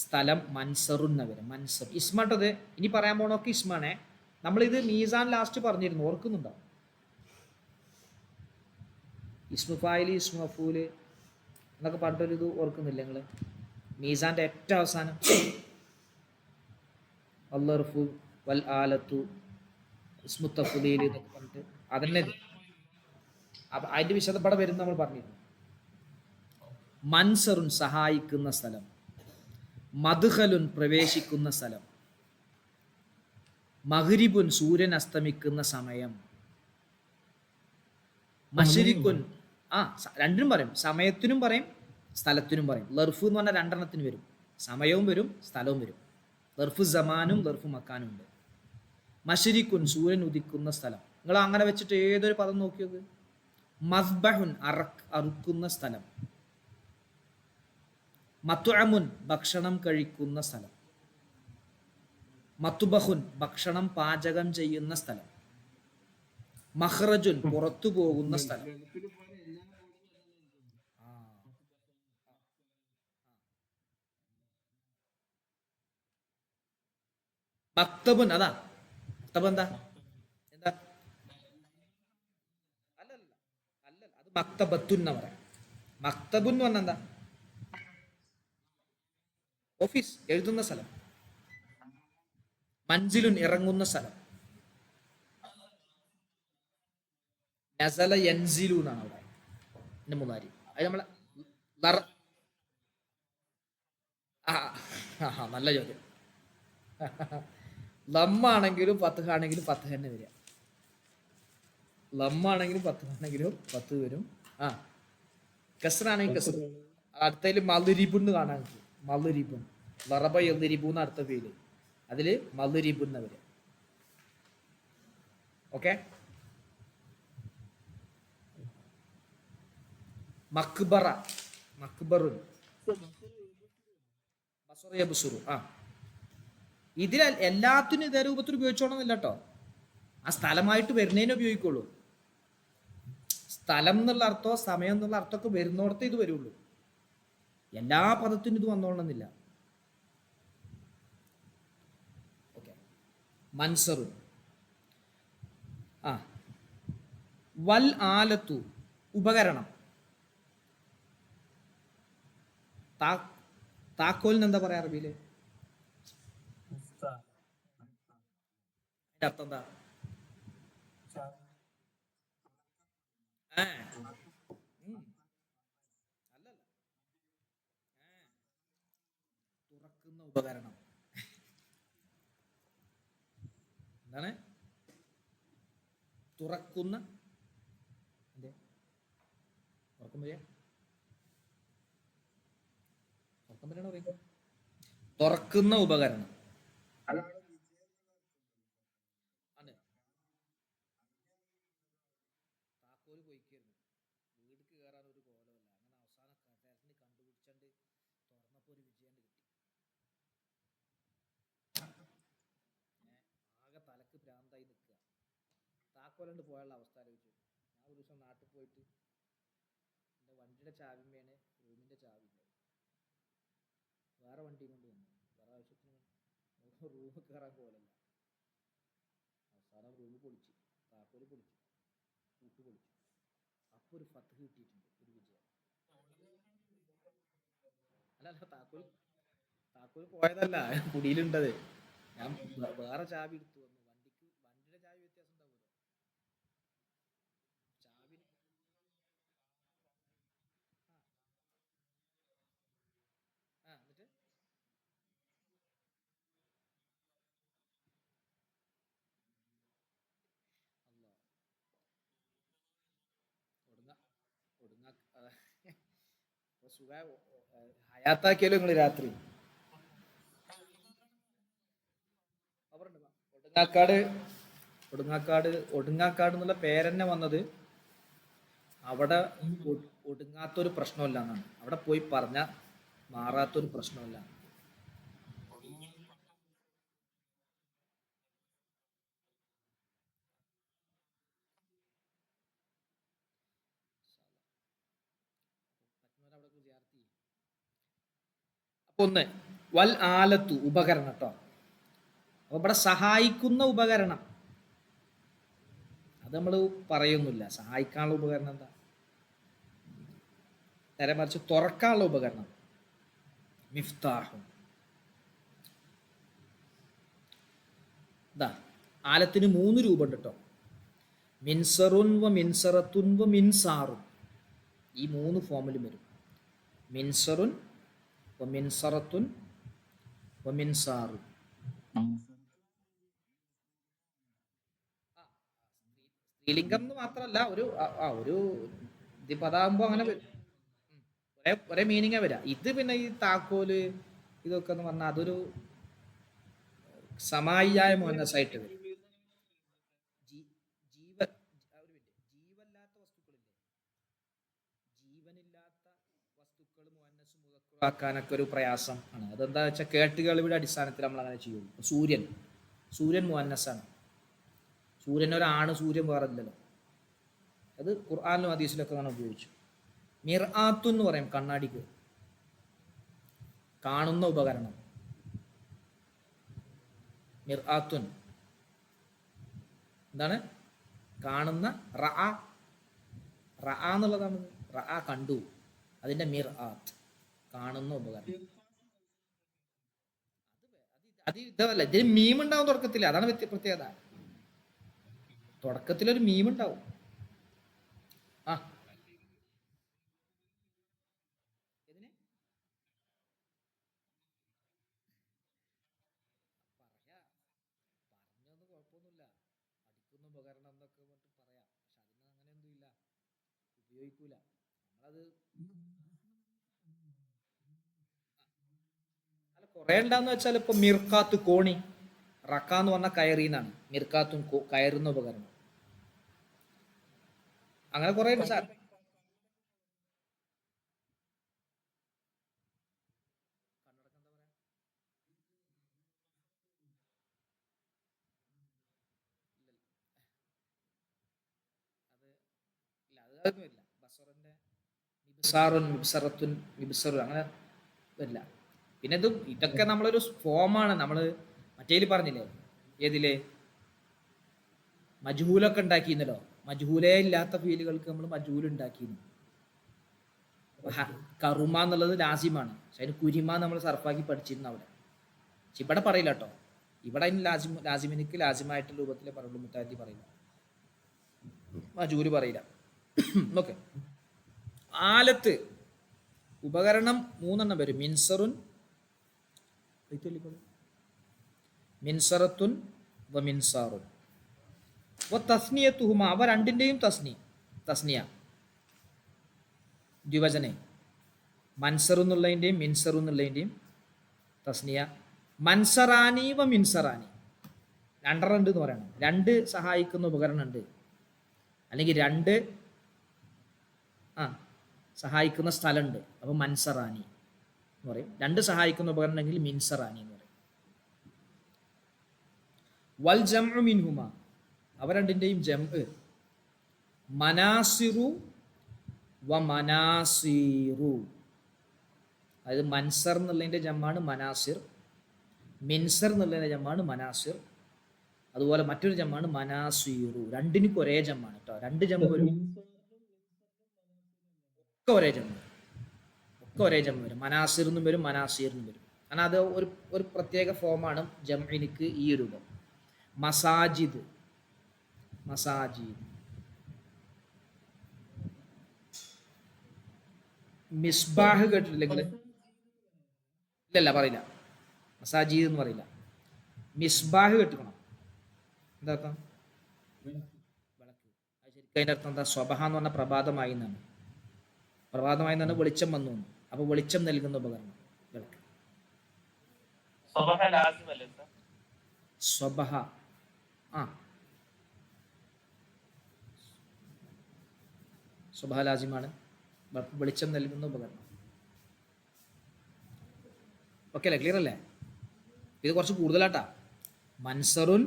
സ്ഥലം മൻസറുൻ എന്ന് വരും. മൻസർ ഇസ്മട്ടത്. ഇനി പറയാൻ പോണൊക്കെ ഇസ്മാണേ. നമ്മളിത് മീസാൻ ലാസ്റ്റ് പറഞ്ഞിരുന്നു, ഓർക്കുന്നുണ്ടോ? ഇസ്മുഫായില്, ഇസ്മുഫൂല് എന്നൊക്കെ പറഞ്ഞിട്ടൊരു ഇത് ഓർക്കുന്നില്ല നിങ്ങൾ? മീസാന്റെ ഏറ്റവും അവസാനം അല്ലർഫു വൽ ആലത്തു ഇസ്മുത്തഫുലീൽ എന്നൊക്കെ പറഞ്ഞിട്ട് അതന്നെ. അതിന്റെ വിശദപ്പെടെ വരും നമ്മൾ പറഞ്ഞിരുന്നു. മൻസറുൻ സഹായിക്കുന്ന സ്ഥലം, മദ്ഖലുൻ പ്രവേശിക്കുന്ന സ്ഥലം, മഗ്രിബുൻ സൂര്യൻ അസ്തമിക്കുന്ന സമയം, മശ്രിഖുൻ രണ്ടിനും പറയും, സമയത്തിനും പറയും സ്ഥലത്തിനും പറയും. ലർഫ് എന്ന് പറഞ്ഞാൽ രണ്ടെണ്ണത്തിന് വരും, സമയവും വരും സ്ഥലവും വരും. ലർഫ് സമാനും ലർഫ് മക്കാനും ഉണ്ട്. മശ്രിഖുൻ സൂര്യൻ ഉദിക്കുന്ന സ്ഥലം. നിങ്ങൾ അങ്ങനെ വെച്ചിട്ട് ഏതൊരു പദം നോക്കിയത്? മസ്ബഹുൻ അറുക്കുന്ന സ്ഥലം, മത്അമുൻ ഭക്ഷണം കഴിക്കുന്ന സ്ഥലം, മത്തുബഹുൻ ഭക്ഷണം പാചകം ചെയ്യുന്ന സ്ഥലം, മഖ്റജുൻ പുറത്തു പോകുന്ന സ്ഥലം. മക്തബുൻ, മക്തബ് എന്താ? അല്ലല്ല, അത് മക്തബത്തുൻ എന്ന് പറയാം. മക്തബുൻ എന്ന് പറഞ്ഞാൽ എന്താ? ഓഫീസ്, എഴുതുന്ന സ്ഥലം. മൻസിലുൻ, ഇറങ്ങുന്ന സ്ഥലം. നസല യൻസിലു എന്നാണ് അവിടെ എന്റെ മുതാരി. അത് നമ്മളെ നല്ല ചോദ്യം. ലമ്മാണെങ്കിലും ഫത്ഹാണെങ്കിലും ഫത്ഹ തന്നെ വരിക. ലമ്മാണെങ്കിലും ഫത്ഹാണെങ്കിലും ഫത്ത് വരും. ആ കസ്റാണെങ്കിൽ കസ്ർ. അടുത്തതിൽ മലുരിബുന്ന് കാണാൻ പറ്റും. മലുരിബുൻ, ലറബ എല്ലിരിബൂന്ന് അടുത്ത പേര്, അതില് മലുരിബുന്ന വരിക. ഓക്കെ. മക്ബറ, മക്ബറുൻ, ബസറ ബസുറു. ആ ഇതിൽ എല്ലാത്തിനും ഇതേ രൂപത്തിൽ ഉപയോഗിച്ചോണമെന്നില്ല കേട്ടോ. ആ സ്ഥലമായിട്ട് വരുന്നതിനെ ഉപയോഗിക്കുള്ളൂ. സ്ഥലം എന്നുള്ള അർത്ഥമോ സമയം എന്നുള്ള അർത്ഥമൊക്കെ വരുന്നോടത്തേ ഇത് വരുള്ളൂ. എല്ലാ പദത്തിനും ഇത് വന്നോളണമെന്നില്ല. ഓക്കെ. മൻസറുൻ. ആ വൽ ആലത്തു, ഉപകരണം. താക്കോലിന് എന്താ പറയാ അറബിയില്? അർത്ഥം എന്താ? അല്ലല്ല, തുറക്കുന്ന ഉപകരണം. എന്താണ് തുറക്കുന്ന? എന്തേ തുറക്കും വരിക? തുറക്കം വരികയാണോ പറയുക? തുറക്കുന്ന ഉപകരണം. താക്കോല് പോയിക്കായിരുന്നു, വീടിക്ക് കയറാൻ ഒരു കോലമല്ല. അങ്ങനെ അവസാനം തെരഞ്ഞ് കണ്ടുപിടിച്ചണ്ട് തുറന്നപ്പോ ഒരു വിജയം കിട്ടി. ആകെ തലക്ക് ഭ്രാന്തായി നിൽക്കുക. താക്കോലുണ്ട് പോയുള്ള അവസ്ഥ ആലോചിച്ചു. ഞാൻ ഒരു ദിവസം നാട്ടിൽ പോയിട്ട് എൻ്റെ വണ്ടിയുടെ ചാവിമ്മയാണ് റൂമിൻ്റെ ചാവി. വേറെ വണ്ടി കൊണ്ട് വന്നു, വേറെ ആവശ്യത്തിന് റൂമിൽ കയറാൻ പോലല്ല. അവസാനം റൂമ് പൊളിച്ചു, താക്കോല് പൊളിച്ചു, കൂട്ട് പൊളിച്ചു. അപ്പൊ ഒരു ഫത്ത് കിട്ടിയിട്ടുണ്ട്, ഒരു വിജയം. അല്ല താക്കോല് പോയതല്ല, കുടിയിലുണ്ടത്. ഞാൻ വേറെ ചാവി എടുത്തു വന്നു. വണ്ടിയുടെ ചാവി വ്യത്യാസം ഉണ്ടാവുമല്ലോ. ചാവി എന്നിട്ട് അല്ല ഒടുങ്ങ ഒടുങ്ങ സുഖ ഹയാത്താക്കിയാലോ നിങ്ങള് രാത്രി. ഒടുങ്ങാക്കാട്, ഒടുങ്ങാക്കാട് എന്നുള്ള പേരെന്നെ വന്നത് അവിടെ ഒടുങ്ങാത്തൊരു പ്രശ്നമല്ല എന്നാണ്. അവിടെ പോയി പറഞ്ഞ മാറാത്തൊരു പ്രശ്നമല്ല. അപ്പൊ ഒന്ന് വൽ ആലത്തു, ഉപകരണം കേട്ടോ. അപ്പൊ ഇവിടെ സഹായിക്കുന്ന ഉപകരണം അത് നമ്മൾ പറയുന്നില്ല. സഹായിക്കാനുള്ള ഉപകരണം എന്താ? നേരെ മറിച്ച് തുറക്കാനുള്ള ഉപകരണം മിഫ്താഹും. ഇതാ ആലത്തിന് 3 രൂപ ഉണ്ട് കേട്ടോ. മിൻസറുൻ വ മിൻസറത്തുൻ വ മിൻസാറുൻ. ഈ 3 ഫോമിലും വരും. മിൻസറുൻ വ മിൻസറത്തുൻ വ മിൻസാറുൻ. സ്ത്രീലിംഗം എന്ന് മാത്രമല്ല, ഒരു പദാകുമ്പോ അങ്ങനെ വരും. ഒരേ മീനിങ്ങാ വരാ. ഇത് പിന്നെ ഈ താക്കോല് ഇതൊക്കെ എന്ന് പറഞ്ഞാൽ അതൊരു സമായിയായ മുഅന്നസായിട്ട് വരും. ജീവല്ലാത്ത വസ്തുക്കളില്ലേ, ജീവനില്ലാത്ത വസ്തുക്കൾ മുഅന്നസ് മുദക്കർ ആക്കാനൊക്കെ ഒരു പ്രയാസം ആണ്. അതെന്താ വെച്ചാൽ കേട്ടുകേൾവിയുടെ അടിസ്ഥാനത്തിൽ നമ്മൾ അങ്ങനെ ചെയ്യുള്ളൂ. സൂര്യൻ മുഅന്നസാണ്. സൂര്യൻ ഒരാണ്, സൂര്യൻ വേറെല്ലല്ലോ. അത് ഖുർആനിലും ഹദീസിലൊക്കെ അങ്ങനെ ഉപയോഗിച്ചു. മിർആത്തുൻ എന്ന് പറയും കണ്ണാടിക്ക്. കാണുന്ന ഉപകരണം മിർആത്തുൻ. എന്താണ് കാണുന്ന? റഅ റഅ എന്നുള്ളതാണ്. റഅ കണ്ടു, അതിന്റെ മിർ ആത്ത് കാണുന്ന ഉപകരണം. അത് ഇതല്ല, ഇതിന് മീം ഉണ്ടാവും തുടക്കത്തിൽ, അതാണ് പ്രത്യേകത. തുടക്കത്തിലൊരു മീം ഉണ്ടാവും. ആ ഇതിന് പറയാ പറഞ്ഞൊന്നും കുഴപ്പമൊന്നുമില്ല. അടിക്കുന്ന ഉപകരണം എന്നൊക്കെ പറഞ്ഞിട്ട് പറയാം. പക്ഷെ അതിന് അങ്ങനെയൊന്നും ഇല്ല, ഉപയോഗിക്കൂല നമ്മളത്. അല്ല കുറെ ഉണ്ടാന്ന് വെച്ചാൽ ഇപ്പൊ മിർക്കാത്ത് കോണി, റക്ക എന്ന് പറഞ്ഞ കയറിന്നാണ്, മിർക്കാത്തും കയറുന്ന ഉപകരണം. അങ്ങനെ കുറെ ഉണ്ട് സാർ. ഇല്ല അതൊന്നുമില്ല. ബസറിന്റെ മിബ്സാറുൻ മിബ്സറത്തുൻ മിബ്സറു അങ്ങനെ വരില്ല. പിന്നെ ഇതൊക്കെ നമ്മളൊരു ഫോമാണ്. നമ്മൾ മറ്റേല് പറഞ്ഞില്ലേ, ഏതില് മജ്ഹൂലൊക്കെ ഉണ്ടാക്കിയിരുന്നല്ലോ. മജ്ഹൂലേ ഇല്ലാത്ത ഫീലുകൾക്ക് നമ്മൾ മജ്ഹൂൽ ഉണ്ടാക്കിയിരുന്നു. കറുമ എന്നുള്ളത് ലാസിമാണ്, പക്ഷെ അതിന് കുരിമ നമ്മൾ സർഫാക്കി പഠിച്ചിരുന്നു അവിടെ. പക്ഷെ ഇവിടെ പറയില്ല കേട്ടോ. ഇവിടെ അതിന് ലാസിമിനിക്ക് ലാസിമായിട്ടുള്ള രൂപത്തിലേ പറയുള്ളൂ, മുത്താറ്റി പറയില്ല, മജൂര് പറയില്ല. ഓക്കെ. ആലത്ത് ഉപകരണം മൂന്നെണ്ണം വരും. മിൻസറത്തുൻ വ മിൻസാറുൻ വ തസ്നിയത്തുഹുമ. അവ രണ്ടിന്റെയും തസ്നിയ ദ്വിവചനെ. മൻസറു എന്നുള്ളതിൻ്റെയും മിൻസറു എന്നുള്ളതിൻ്റെയും തസ്നിയ. മൻസറാനി വ മിൻസറാനി, രണ്ടെണ്ണം ഉണ്ട് എന്ന് പറയണം. രണ്ട് സഹായിക്കുന്ന ഉപകരണം ഉണ്ട്, അല്ലെങ്കിൽ രണ്ട് സഹായിക്കുന്ന സ്ഥലമുണ്ട്. അപ്പൊ മൻസറാനി എന്ന് പറയും. രണ്ട് സഹായിക്കുന്ന ഉപകരണം ഉണ്ടെങ്കിൽ മിൻസറാനി എന്ന് പറയും. വൽ ജംഉ മിൻഹുമ, അവ രണ്ടിന്റെയും ജംഉ. മനാസിറു വ മനാസിറു, അതായത് മൻസർ എന്നുള്ളതിന്റെ ജമ്മാണ് മനാസിർ, മിൻസർ എന്നുള്ളതിന്റെ ജമ്മാണ് മനാസിർ. അതുപോലെ മറ്റൊരു ജമ്മാണ് മനാസീറു. രണ്ടിനും ഒരേ ജമ്മാണ് കേട്ടോ. രണ്ട് ജമ്മ് വരും, ഒക്കെ ഒരേ ജമ്മ്, ഒക്കെ ഒരേ ജമ്മ് വരും. മനാസിറിനും വരും, മനാസീറിനും വരും. കാരണം അത് ഒരു പ്രത്യേക ഫോമാണ് ജംഇനിക്ക് ഈ രൂപം. മസാജിദ്, മസാജിദ്. മിസ്ബാഹ് കേട്ടിട്ടില്ലെങ്കിൽ ഇല്ലല്ല പറയില്ല, മസാജിദ് എന്ന് പറയില്ല. മിസ്ബാഹ് കേട്ടിക്കണം. എന്താ അർത്ഥം? വിളക്ക്. അത് ശരിക്കും അതിൻ്റെ അർത്ഥം എന്താ? സ്വബഹ എന്ന് പറഞ്ഞാൽ പ്രഭാതമായി എന്നാണ്. പ്രഭാതമായി എന്നാണ് വെളിച്ചം വന്നു. അപ്പൊ വെളിച്ചം നൽകുന്ന ഉപകരണം വിളക്ക്. സ്വബഹ സ്വബഹ ലാസിമാണ്, വെളിച്ചം നൽകുന്ന ഉപകരണം. ഓക്കെ അല്ലേ? ക്ലിയർ അല്ലേ? ഇത് കുറച്ച് കൂടുതലാട്ടാ. മൻസറുൻ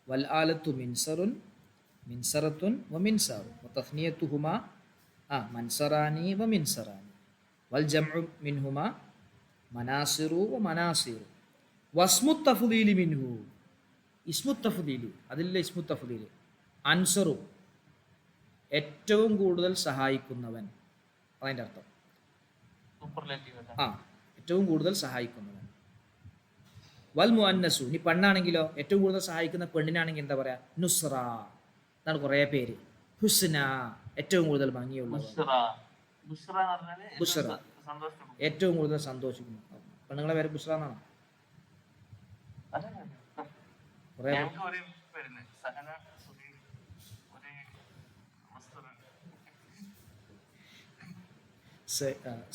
വൽ ആലത്തു മിൻസറുൻ മിൻസറത്തുൻ വ മിൻസാറു വ തസ്നിയത്തുഹുമ മൻസറാനി വ മിൻസറാനി വൽ ജംഉ മിൻഹുമ മനാസിറു വ മനാസിറു വസ്മു തഫ്ദീലി മിൻഹു. ഇസ്മു തഫ്ദീലി, അതിലെ ഇസ്മു തഫ്ദീലി അൻസറു, ഏറ്റവും കൂടുതൽ സഹായിക്കുന്നവൻ, അതിൻ്റെ അർത്ഥം. ഏറ്റവും കൂടുതൽ സഹായിക്കുന്നവൻ. വൽ മുഅന്നസു, ഇനി പെണ്ണാണെങ്കിലോ ഏറ്റവും കൂടുതൽ സഹായിക്കുന്ന പെണ്ണിനാണെങ്കിൽ എന്താ പറയാ? നുസ്റ, എന്നാണ് കുറേ പേര്. ഹുസ്ന, ഏറ്റവും കൂടുതൽ ഭംഗിയുള്ളവൻ. ബുസ്റ, ഏറ്റവും കൂടുതൽ സന്തോഷിക്കുന്നു. പെണ്ണുങ്ങളെ പേര് ബുസ്റ എന്നാണോ?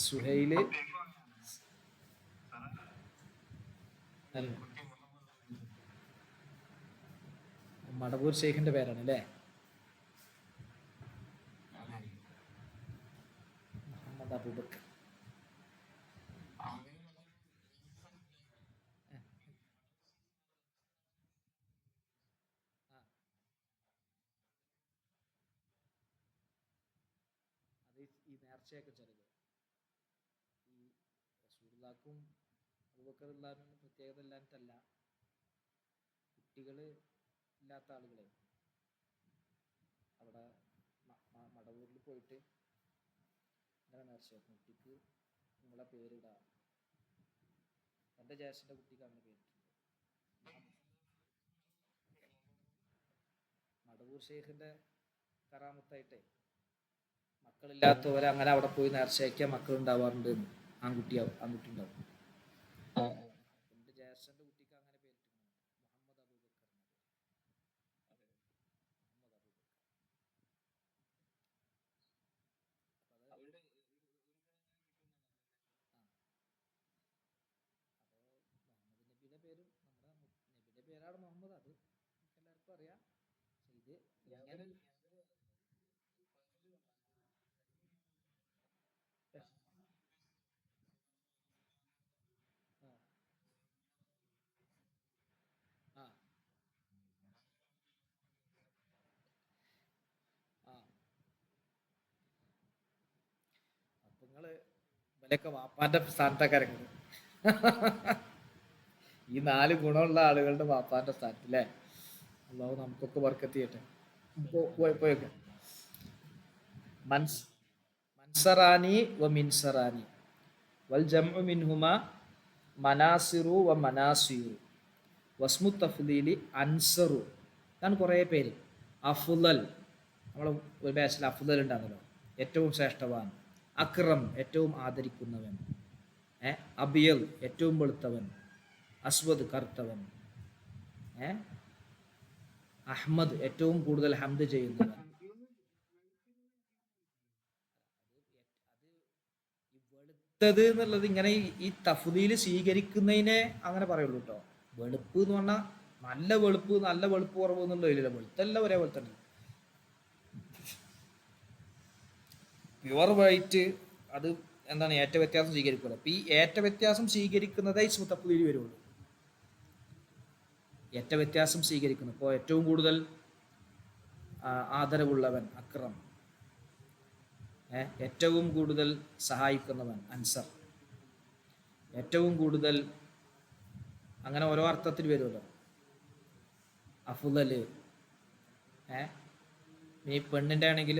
സുഹൈല്, മടവൂർ ഷെയ്ഖിന്റെ പേരാണ് അല്ലേ? മുഹമ്മദ് അബൂബക്കർ. അത് ഈ നേർച്ചയൊക്കെ ചെറുത് ഈ റസൂലുള്ളാഹിക്കും അബൂബക്കറുള്ളാഹിനും പ്രത്യേകത ഇല്ലാത്തല്ല, കുട്ടികൾ ഇല്ലാത്ത ആളുകളെ അവിടെ മടവൂരിൽ വീട്ടിൽ പോയിട്ട് ഇങ്ങനെ നേർച്ച വെക്കും, കുട്ടിക്ക് നിങ്ങളെ പേരിടാ. എൻ്റെ ജ്യേഷ്ഠൻ്റെ കുട്ടിക്ക് അങ്ങനെ പേരിട്ടുണ്ട്. മടവൂർ ഷെയ്ഖിൻ്റെ കറാമത്തായിട്ടേ മക്കളില്ലാത്തവരെ അങ്ങനെ അവിടെ പോയി നേർച്ചയാക്കിയാൽ മക്കളുണ്ടാവാറുണ്ട്. ആൺകുട്ടി ഉണ്ടാവും. എൻ്റെ ജ്യേഷ്ഠൻ്റെ കുട്ടിക്ക് അങ്ങനെ പേരിട്ടിട്ടുണ്ട്, മുഹമ്മദ് അബൂബക്കർ എന്ന പേര്. മുഹമ്മദ് അബൂബക്കർ. അപ്പോൾ മുഹമ്മദ് നബിയുടെ പേരും നമ്മുടെ നബിയുടെ പേരാണ് മുഹമ്മദ്, അത് എല്ലാവർക്കും അറിയാം. ഇത് ഇങ്ങനെ ആ ആ അപ്പൊ നിങ്ങള് ഇവലൊക്കെ വാപ്പാന്റെ സ്ഥാനത്തൊക്കെ ഇറങ്ങുന്നത്. ഈ 4 ഗുണമുള്ള ആളുകളുടെ വാപ്പാന്റെ സ്ഥാനത്ത് അല്ലേ. അള്ളാഹു നമുക്കൊക്കെ ബർക്കത്ത് ചെയ്യട്ടെ. പോയൊക്കെ മൻസറാനി വ മിൻസറാനി വൽ ജംഉ മിൻഹുമ മനാസിറു വ മനാസിറു വസ്മു തഫ്ദീലി അൻസറു. ഞാൻ കുറേ പേര്. അഫ്ളൽ, നമ്മളെ ഒരു ബാച്ചിൽ അഫ്ളൽ ഉണ്ടാകുമല്ലോ, ഏറ്റവും ശ്രേഷ്ഠവാൻ. അക്രം, ഏറ്റവും ആദരിക്കുന്നവൻ. അബിയൽ, ഏറ്റവും വെളുത്തവൻ. അസ്വദ്, കറുത്തവൻ. അഹ്മദ്, ഏറ്റവും കൂടുതൽ ഹംദ് ചെയ്യുന്നവൻ. വെളുത്തത് എന്നുള്ളത് ഇങ്ങനെ ഈ തഫ്ദീൽ സ്വീകരിക്കുന്നതിനെ അങ്ങനെ പറയുള്ളൂ കേട്ടോ. വെളുപ്പ് എന്ന് പറഞ്ഞാൽ നല്ല വെളുപ്പ്, നല്ല വെളുപ്പ് കുറവ് എന്നുള്ളതില്ല. വെളുത്തെല്ലാം ഒരേപോലെ തന്നെ. പ്യുവർ വൈറ്റ് അത് എന്താണ് ഏറ്റ വ്യത്യാസം സ്വീകരിക്കുക. അപ്പൊ ഈ ഏറ്റ വ്യത്യാസം സ്വീകരിക്കുന്നതേ ഇസ്മു തഫ്ദീൽ വരുള്ളൂ. ഏറ്റ വ്യത്യാസം സ്വീകരിക്കുന്നു. ഇപ്പോൾ ഏറ്റവും കൂടുതൽ ആദരവുള്ളവൻ അക്രം, ഏറ്റവും കൂടുതൽ സഹായിക്കുന്നവൻ അൻസർ, ഏറ്റവും കൂടുതൽ, അങ്ങനെ ഓരോ അർത്ഥത്തിൽ വരുമല്ലോ. അഫ്ളല്. ഈ പെണ്ണിൻ്റെ ആണെങ്കിൽ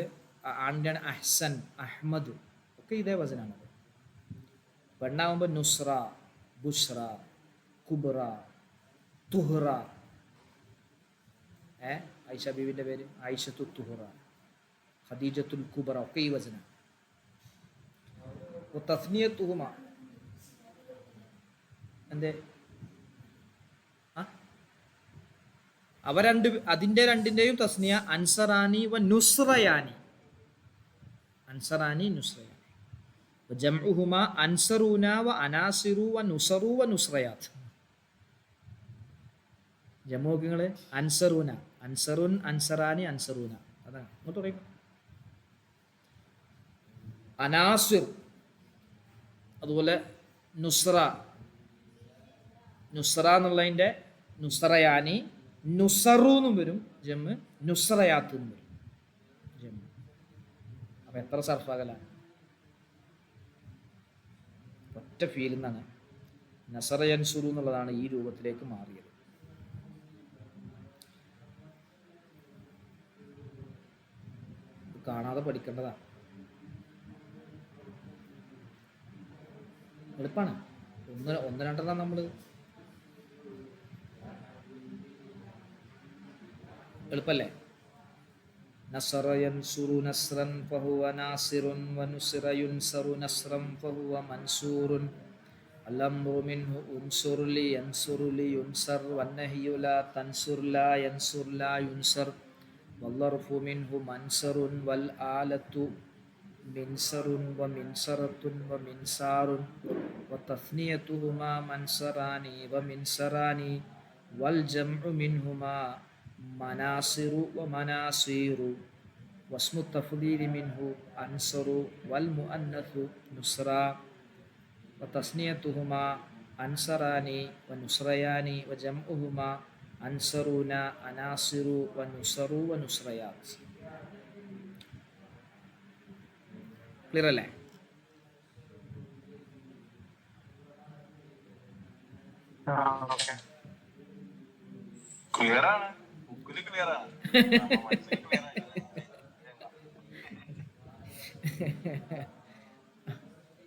ആണിൻ്റെ ആണ് അഹ്സൻ, അഹ്മദ്, ഒക്കെ ഇതേ വചനാണത്. പെണ്ണാകുമ്പോൾ നുസ്ര, ബുഷ്ര, കുബ്ര, തുഹ്റ. ഐഷ ബീവിൻ്റെ പേര് ആയിഷത്തു തുഹ്റ, ഖദീജത്തുൽ കുബ്ര, ഒക്കെ ഈ വചന. തസ്നിയത്തുഹുമ എന്തേ അതിൻ്റെ രണ്ടിൻ്റെയും തസ്നിയ അൻസറാനി വ നുസ്രയാനി. അൻസറാനി, നുസ്രയാനി. ജംഉഹുമ അൻസറൂന വ അനാസിറു വ നുസറു വ നുസ്രയാത്ത്. ജമോക്കങ്ങള് അൻസറൂന, അൻസറുൻ, അൻസറാനി, അൻസറൂന. അതാണ് അങ്ങോട്ട് പറയും. അനാസിർ, അതുപോലെ നുസ്ര. നുസ്ര എന്നുള്ളതിൻ്റെ നുസ്രയാനി, നുസറു എന്നും വരും ജമ്മ്, നുസ്രയാത്ത് എന്നും വരും ജമ്മ്. അപ്പൊ എത്ര സർഫാകലാണ്. ഒറ്റ ഫീൽ നിന്നാണ് നസറ യൻസുറു എന്നുള്ളതാണ് ഈ രൂപത്തിലേക്ക് മാറിയത്. കാണാതെ പഠിക്കേണ്ടതാണ്. എളുപ്പമാണ്. ഒന്ന് രണ്ടെണ്ണം നമ്മൾ എളുപ്പല്ലേ. നസറ യൻസുറു നസ്റൻ ഫഹുവ നാസിറുൻ വനുസിറ യുൻസറു നസ്റൻ ഫഹുവ മൻസൂറുൻ അൽഅംറു മിൻഹു ഉൻസുർ ലി യൻസുർ ലി യുൻസർ വന്നഹിയു ലാ തൻസുർ ലാ യൻസുർ ലാ യുൻസർ വല്ലർഫു മിൻഹു മൻസറുൻ വൽ ആലത്തു മിൻസറുൻ വ മിൻസറത്തുൻ വ മിൻസാറുൻ വ തസ്നിയതുഹുമാ മൻസറാനി വ മിൻസറാനി വൽ ജംഉ മിൻഹുമാ മനാസിറു വ മനാസിറു വസ്മു തഫ്ദീലി മിൻഹു അൻസറു വൽ മുഅന്നസു നുസ്ര വ തസ്നിയതുഹുമാ അൻസറാനി വ നുസ്രയാനി വ ജംഉഹുമാ അൻസറൂന അനാസിറു വ നുസറു വ നുസ്രയാത്ത്. ക്ലിയർ അല്ലേ?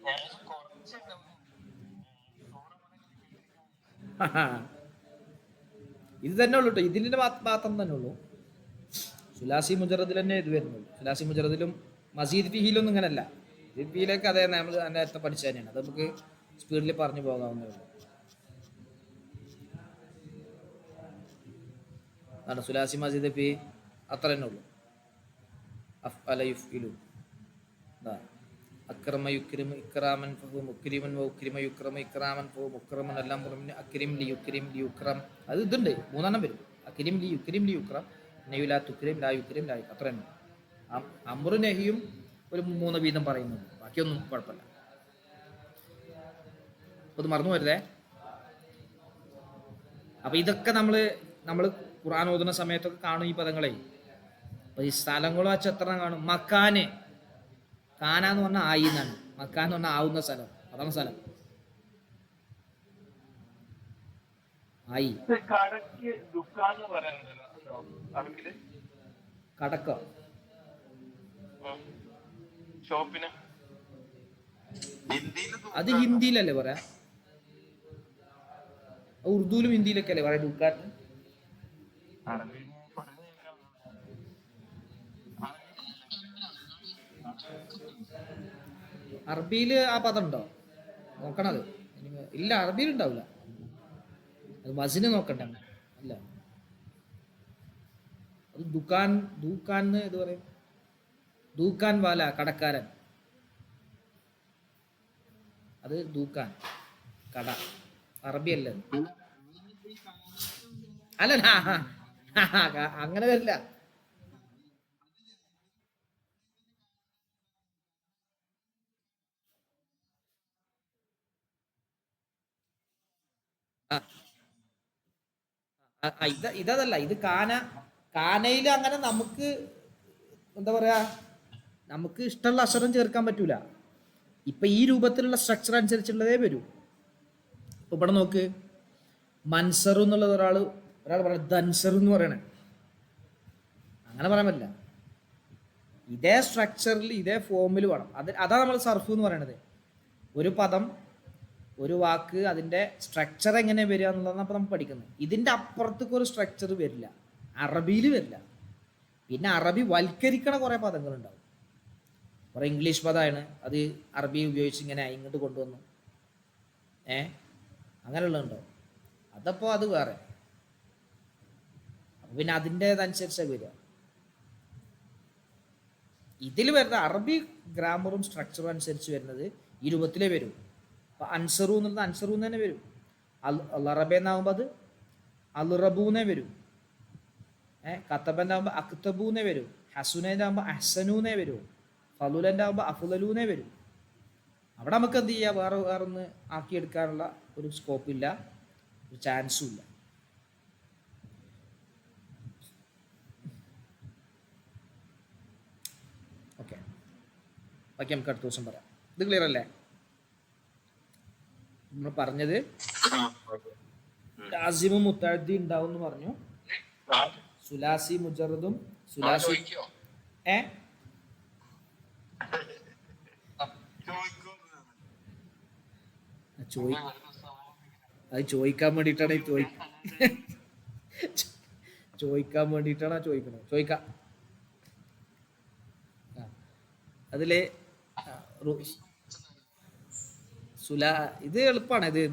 ഞാൻ കുറച്ചൊക്കെ ഇത് തന്നെ ഉള്ളൂ കേട്ടോ, ഇതിൻ്റെ മാത്രം തന്നെ ഉള്ളൂ. സുലാസി മുജറദിൽ തന്നെ ഇത് വരുന്നുള്ളൂ. സുലാസി മുജറദിലും മസീദ് ഫിഹിലൊന്നും ഇങ്ങനല്ല. ഇത് ഫിഹിലേക്ക് അതേ നമ്മൾ നേരത്തെ പഠിച്ചു തന്നെയാണ്. അത് നമുക്ക് സ്പീഡിൽ പറഞ്ഞു പോകാവുന്നേ ഉള്ളൂ. അതാണ് സുലാസി മസീദ് ഫി അത്ര തന്നെ ഉള്ളൂ. അഫ്അല യുഫ്ഇലു, അക്രമ യുക്രിം ഇക്രാമൻ ഫഹു മുക്രിമൻ വഉക്രിമ യുക്രമ ഇക്രാമൻ ഫഹു മുക്രമൻ എല്ലാം പറഞ്ഞു. അക്രിം ലി യുക്രിം ലി യുക്രം, അത് ഇതുണ്ട്, മൂന്നെണ്ണം വരും. അക്രിം ലി യുക്രിം ലി യുക്രം, നെയ്യു ലാ തുക്രിം ലാ യുക്രിം ലാ അത്ര തന്നെ. അമ്രു നെഹിയും ഒരു 3 വീതം പറയുന്നുണ്ട്, ബാക്കിയൊന്നും കുഴപ്പമില്ല. അത് മറന്നു വരുതേ. അപ്പൊ ഇതൊക്കെ നമ്മൾ ഖുർആൻ ഓതുന്ന സമയത്തൊക്കെ കാണും ഈ പദങ്ങളെ. അപ്പൊ ഈ സ്ഥലങ്ങളും വെച്ച് എത്ര കാണും. മക്കാന്, കാന എന്ന് പറഞ്ഞാൽ ആയി എന്നാണ്. മക്കാൻ എന്ന് പറഞ്ഞാൽ ആവുന്ന സ്ഥലം, അതാണ് സ്ഥലം. ആയി. കടക്കോ? അത് ഹിന്ദിയിലല്ലേ പറയാ, ഉറുദുവിലും ഹിന്ദിയിലൊക്കെ അല്ലേ പറയാ ദുഃഖാൻ. അറബിയില് ആ പദം ഉണ്ടോ നോക്കണത്? ഇല്ല, അറബിയിൽ ഉണ്ടാവില്ല. അത് വസിന് നോക്കണ്ട. അല്ല, അത് ദുക്കാൻ, ദൂക്കാൻ ഇത് പറയും. ദൂക്കാൻ വാല, കടക്കാരൻ. അത് ദൂക്കാൻ, കട. അറബി അല്ല. അല്ല, അങ്ങനെ വരില്ല. ഇതല്ല, ഇത് കാനയിൽ അങ്ങനെ നമുക്ക് എന്താ പറയാ, നമുക്ക് ഇഷ്ടമുള്ള അക്ഷരം ചേർക്കാൻ പറ്റൂല. ഇപ്പൊ ഈ രൂപത്തിലുള്ള സ്ട്രക്ചർ അനുസരിച്ചുള്ളതേ വരൂ. ഇപ്പൊ ഇവിടെ നോക്ക്, മൻസറു എന്നുള്ളത് ഒരാൾ പറയാം, ദൻസറു എന്ന് പറയണേ, അങ്ങനെ പറയാൻ പറ്റില്ല. ഇതേ സ്ട്രക്ചറിൽ ഇതേ ഫോമിൽ വേണം. അതാണ് നമ്മൾ സർഫ് എന്ന് പറയണത്. ഒരു പദം, ഒരു വാക്ക്, അതിൻ്റെ സ്ട്രക്ചർ എങ്ങനെ വരിക എന്നുള്ളതാണ് അപ്പോൾ നമ്മൾ പഠിക്കുന്നത്. ഇതിൻ്റെ അപ്പുറത്തേക്ക് ഒരു സ്ട്രക്ചർ വരില്ല, അറബിയിൽ വരില്ല. പിന്നെ അറബി വൽക്കരിക്കണ കുറേ പദങ്ങളുണ്ടാവും. കുറേ ഇംഗ്ലീഷ് പദമാണ്, അത് അറബി ഉപയോഗിച്ച് ഇങ്ങനെ ഇങ്ങോട്ട് കൊണ്ടുവന്നു, അങ്ങനെയുള്ളതുണ്ടാവും. അതപ്പോൾ അത് വേറെ. അപ്പം പിന്നെ അതിൻ്റേതനുസരിച്ചാണ് വരിക. ഇതിൽ വരുന്ന അറബി ഗ്രാമറും സ്ട്രക്ചറും അനുസരിച്ച് വരുന്നത് ഈ രൂപത്തിലേ വരും. അപ്പം അൻസറു എന്നുള്ളത് അൻസറു തന്നെ വരും. അറബേന്നാകുമ്പോൾ അത് അൽറബൂന്നേ വരും. കത്തബൻ്റെ ആകുമ്പോൾ അക്തബൂന്നേ വരും. ഹസുനേൻ്റെ ആകുമ്പോൾ അഹ്സനൂന്നേ വരും. ഫലുലൻ്റെ ആകുമ്പോൾ അഫുലലൂന്നേ വരും. അവിടെ നമുക്ക് എന്ത് ചെയ്യുക, വേറെ ഒന്ന് ആക്കിയെടുക്കാനുള്ള ഒരു സ്കോപ്പില്ല, ഒരു ചാൻസും ഇല്ല. ഓക്കെ, ബാക്കി നമുക്ക് അടുത്ത ദിവസം പറയാം. ഇത് ക്ലിയർ അല്ലേ? നമ്മൾ പറഞ്ഞത് ലാസിമും മുത്തഅദ്ദി ഉണ്ടാവും എന്ന് പറഞ്ഞു. സുലാസി മുജറദും സുലാസി അത് ചോദിക്കാൻ വേണ്ടിയിട്ടാണ് ചോദിക്കാൻ വേണ്ടിയിട്ടാണ് ചോദിക്കണത്. ചോദിക്കാം. അതില് ഇത് എളുപ്പമാണ്. ഇത്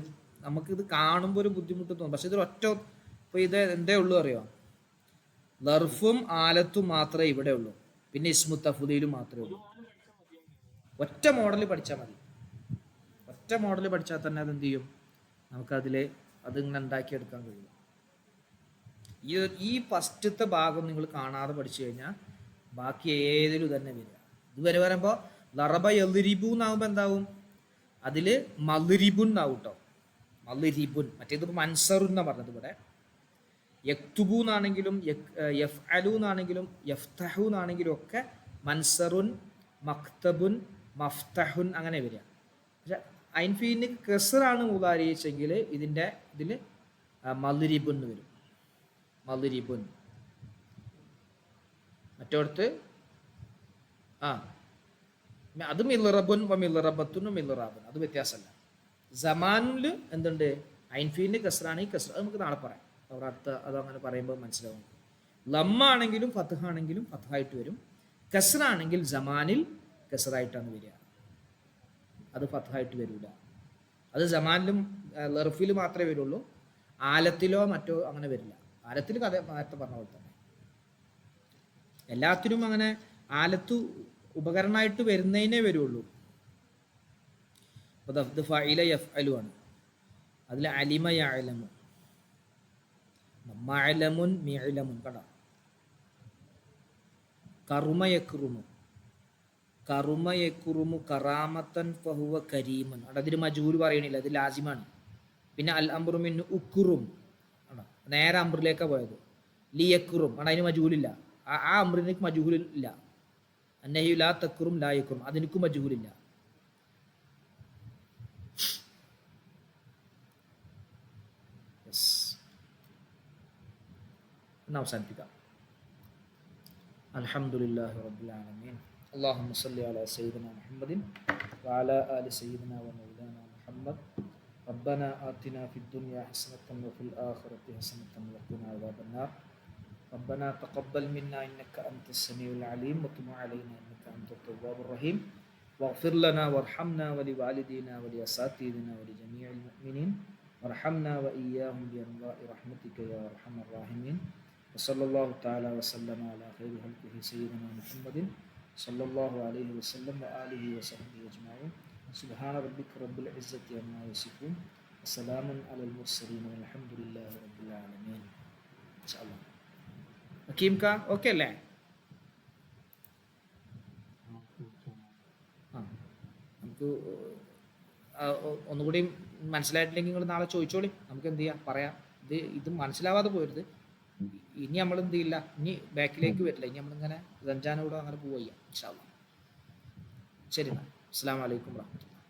നമുക്കിത് കാണുമ്പോൾ ഒരു ബുദ്ധിമുട്ട് തോന്നും. പക്ഷെ ഇതൊരു ഒറ്റ, ഇപ്പൊ ഇത് എന്തേ ഉള്ളൂ അറിയോ, ലർഫും ആലത്തും മാത്രമേ ഇവിടെ ഉള്ളൂ. പിന്നെ ഇസ്മു തഫ്ദീലും മാത്രമേ ഉള്ളൂ. ഒറ്റ മോഡൽ പഠിച്ചാൽ മതി. ഒറ്റ മോഡൽ പഠിച്ചാൽ തന്നെ അതെന്ത് ചെയ്യും, നമുക്കതിൽ അതിങ്ങനെ ഉണ്ടാക്കിയെടുക്കാൻ കഴിയും. ഈ ഫസ്റ്റത്തെ ഭാഗം നിങ്ങൾ കാണാതെ പഠിച്ചു കഴിഞ്ഞാൽ ബാക്കി ഏതിലും തന്നെ വരിക. ഇതുവരെ വരുമ്പോൾ ലറബ യദ്രിബു എന്നാകുമ്പോൾ എന്താവും, അതിൽ മദ്രിബുൻ എന്നാവും കേട്ടോ, മദ്രിബുൻ. മറ്റേത് മൻസറു എന്നാണ് പറഞ്ഞത്. ഇവിടെ യക്തുബു എന്നാണെങ്കിലും യഫ്അലു എന്നാണെങ്കിലും യഫ്തഹു എന്നാണെങ്കിലും ഒക്കെ മൻസറുൻ, മക്തബുൻ, മഫ്തഹുൻ അങ്ങനെ വരിക. പക്ഷെ ഐൻഫീന് കെസറാണ് മുദാരിച്ചെങ്കിൽ ഇതിൽ മദ്രിബുൻ എന്ന് വരും. മറ്റോടത്ത് അത് മിൽറബുൻ മിൽറബത്തുൻ മിൽറാബുൻ, അത് വ്യത്യാസമല്ല. സമാനിൽ എന്തുണ്ട്, ഐൻഫീലിന് കസ്റാണ്, ഈ കസ്റ അത് നമുക്ക് നാളെ പറയാം. അവർ അടുത്ത അതങ്ങനെ പറയുമ്പോൾ മനസ്സിലാവും. ലമ്മാണെങ്കിലും ഫത്ഹാണെങ്കിലും ഫത്ഹായിട്ട് വരും. കസ്റാണെങ്കിൽ സമാനിൽ കസ്റായിട്ടാണ് വരിക, അത് ഫത്ഹായിട്ട് വരില്ല. അത് സമാനിലും ലർഫിൽ മാത്രമേ വരുള്ളൂ, ആലത്തിലോ മറ്റോ അങ്ങനെ വരില്ല. ആലത്തിൽ കഥ നേരത്തെ പറഞ്ഞ പോലെ തന്നെ എല്ലാത്തിനും അങ്ങനെ ആലത്ത് ഉപകരണമായിട്ട് വരുന്നതിനേ വരുള്ളൂ. അപ്പോൾ ഫഇല യഫ്അലു ആണ്, അതിൽ അലിമ യഅലമു, മഅലമുൻ മിഅലമുൻ, കണ്ടോ. കറുമ യക്റുമു, കറുമ യക്റുമു കറാമത്തൻ ഫഹുവ കരീമൻ, അവിടെ അതിന് മജൂൽ പറയണില്ല, അത് ലാസിമാണ്. പിന്നെ അൽ അംറു മിൻ ഉക്റും ആണോ, നേരെ അംറിലേക്കാണ് പോയത്. ലി യക്റും അവിടെ അതിന് മജൂലില്ല, ആ അംറിനേക്ക് മജൂലില്ല. അന്നഹി ലാ തക്റും ലാ യക്റും അതിനേക്കും മജൂലില്ല. അവസാനിപ്പിക്കാം. അൽഹംദുലില്ലാഹി റബ്ബിൽ ആലമീൻ. اللهم صل على سيدنا محمد وعلى آل سيدنا ومولانا محمد. ربنا آتنا في الدنيا حسنة وفي الآخرة حسنة وقنا عذاب النار. ربنا تقبل منا إنك أنت السميع العليم وتب علينا إنك أنت التواب الرحيم. واغفر لنا وارحمنا ولوالدينا ولأساتذتنا ولجميع المؤمنين وارحمنا وإياهم بأنواع رحمتك يا أرحم الراحمين. وصلى الله تعالى وسلم على خير خلقه سيدنا محمد صلى الله عليه وسلم وآله وصحبه أجمعين. سبحان ربك رب العزة عما يصفون وسلام على المرسلين والحمد لله رب العالمين. إن شاء الله. ഹക്കീം കാ ഓക്കെ അല്ലേ? നമുക്ക് ഒന്നുകൂടി മനസ്സിലായിട്ടില്ലെങ്കിൽ നിങ്ങൾ നാളെ ചോദിച്ചോളി, നമുക്ക് എന്ത് ചെയ്യാം പറയാം. ഇത് മനസ്സിലാവാതെ പോരുത്. ഇനി നമ്മൾ എന്ത് ചെയ്യില്ല, ഇനി ബാക്കിലേക്ക് വരില്ല, ഇനി നമ്മളിങ്ങനെ റംജാനോട് അങ്ങനെ പോവുക. ഇൻഷാ അല്ലാഹ്. ശരി, അസ്സലാമു അലൈക്കും വറഹ്മത്തുള്ളാഹി.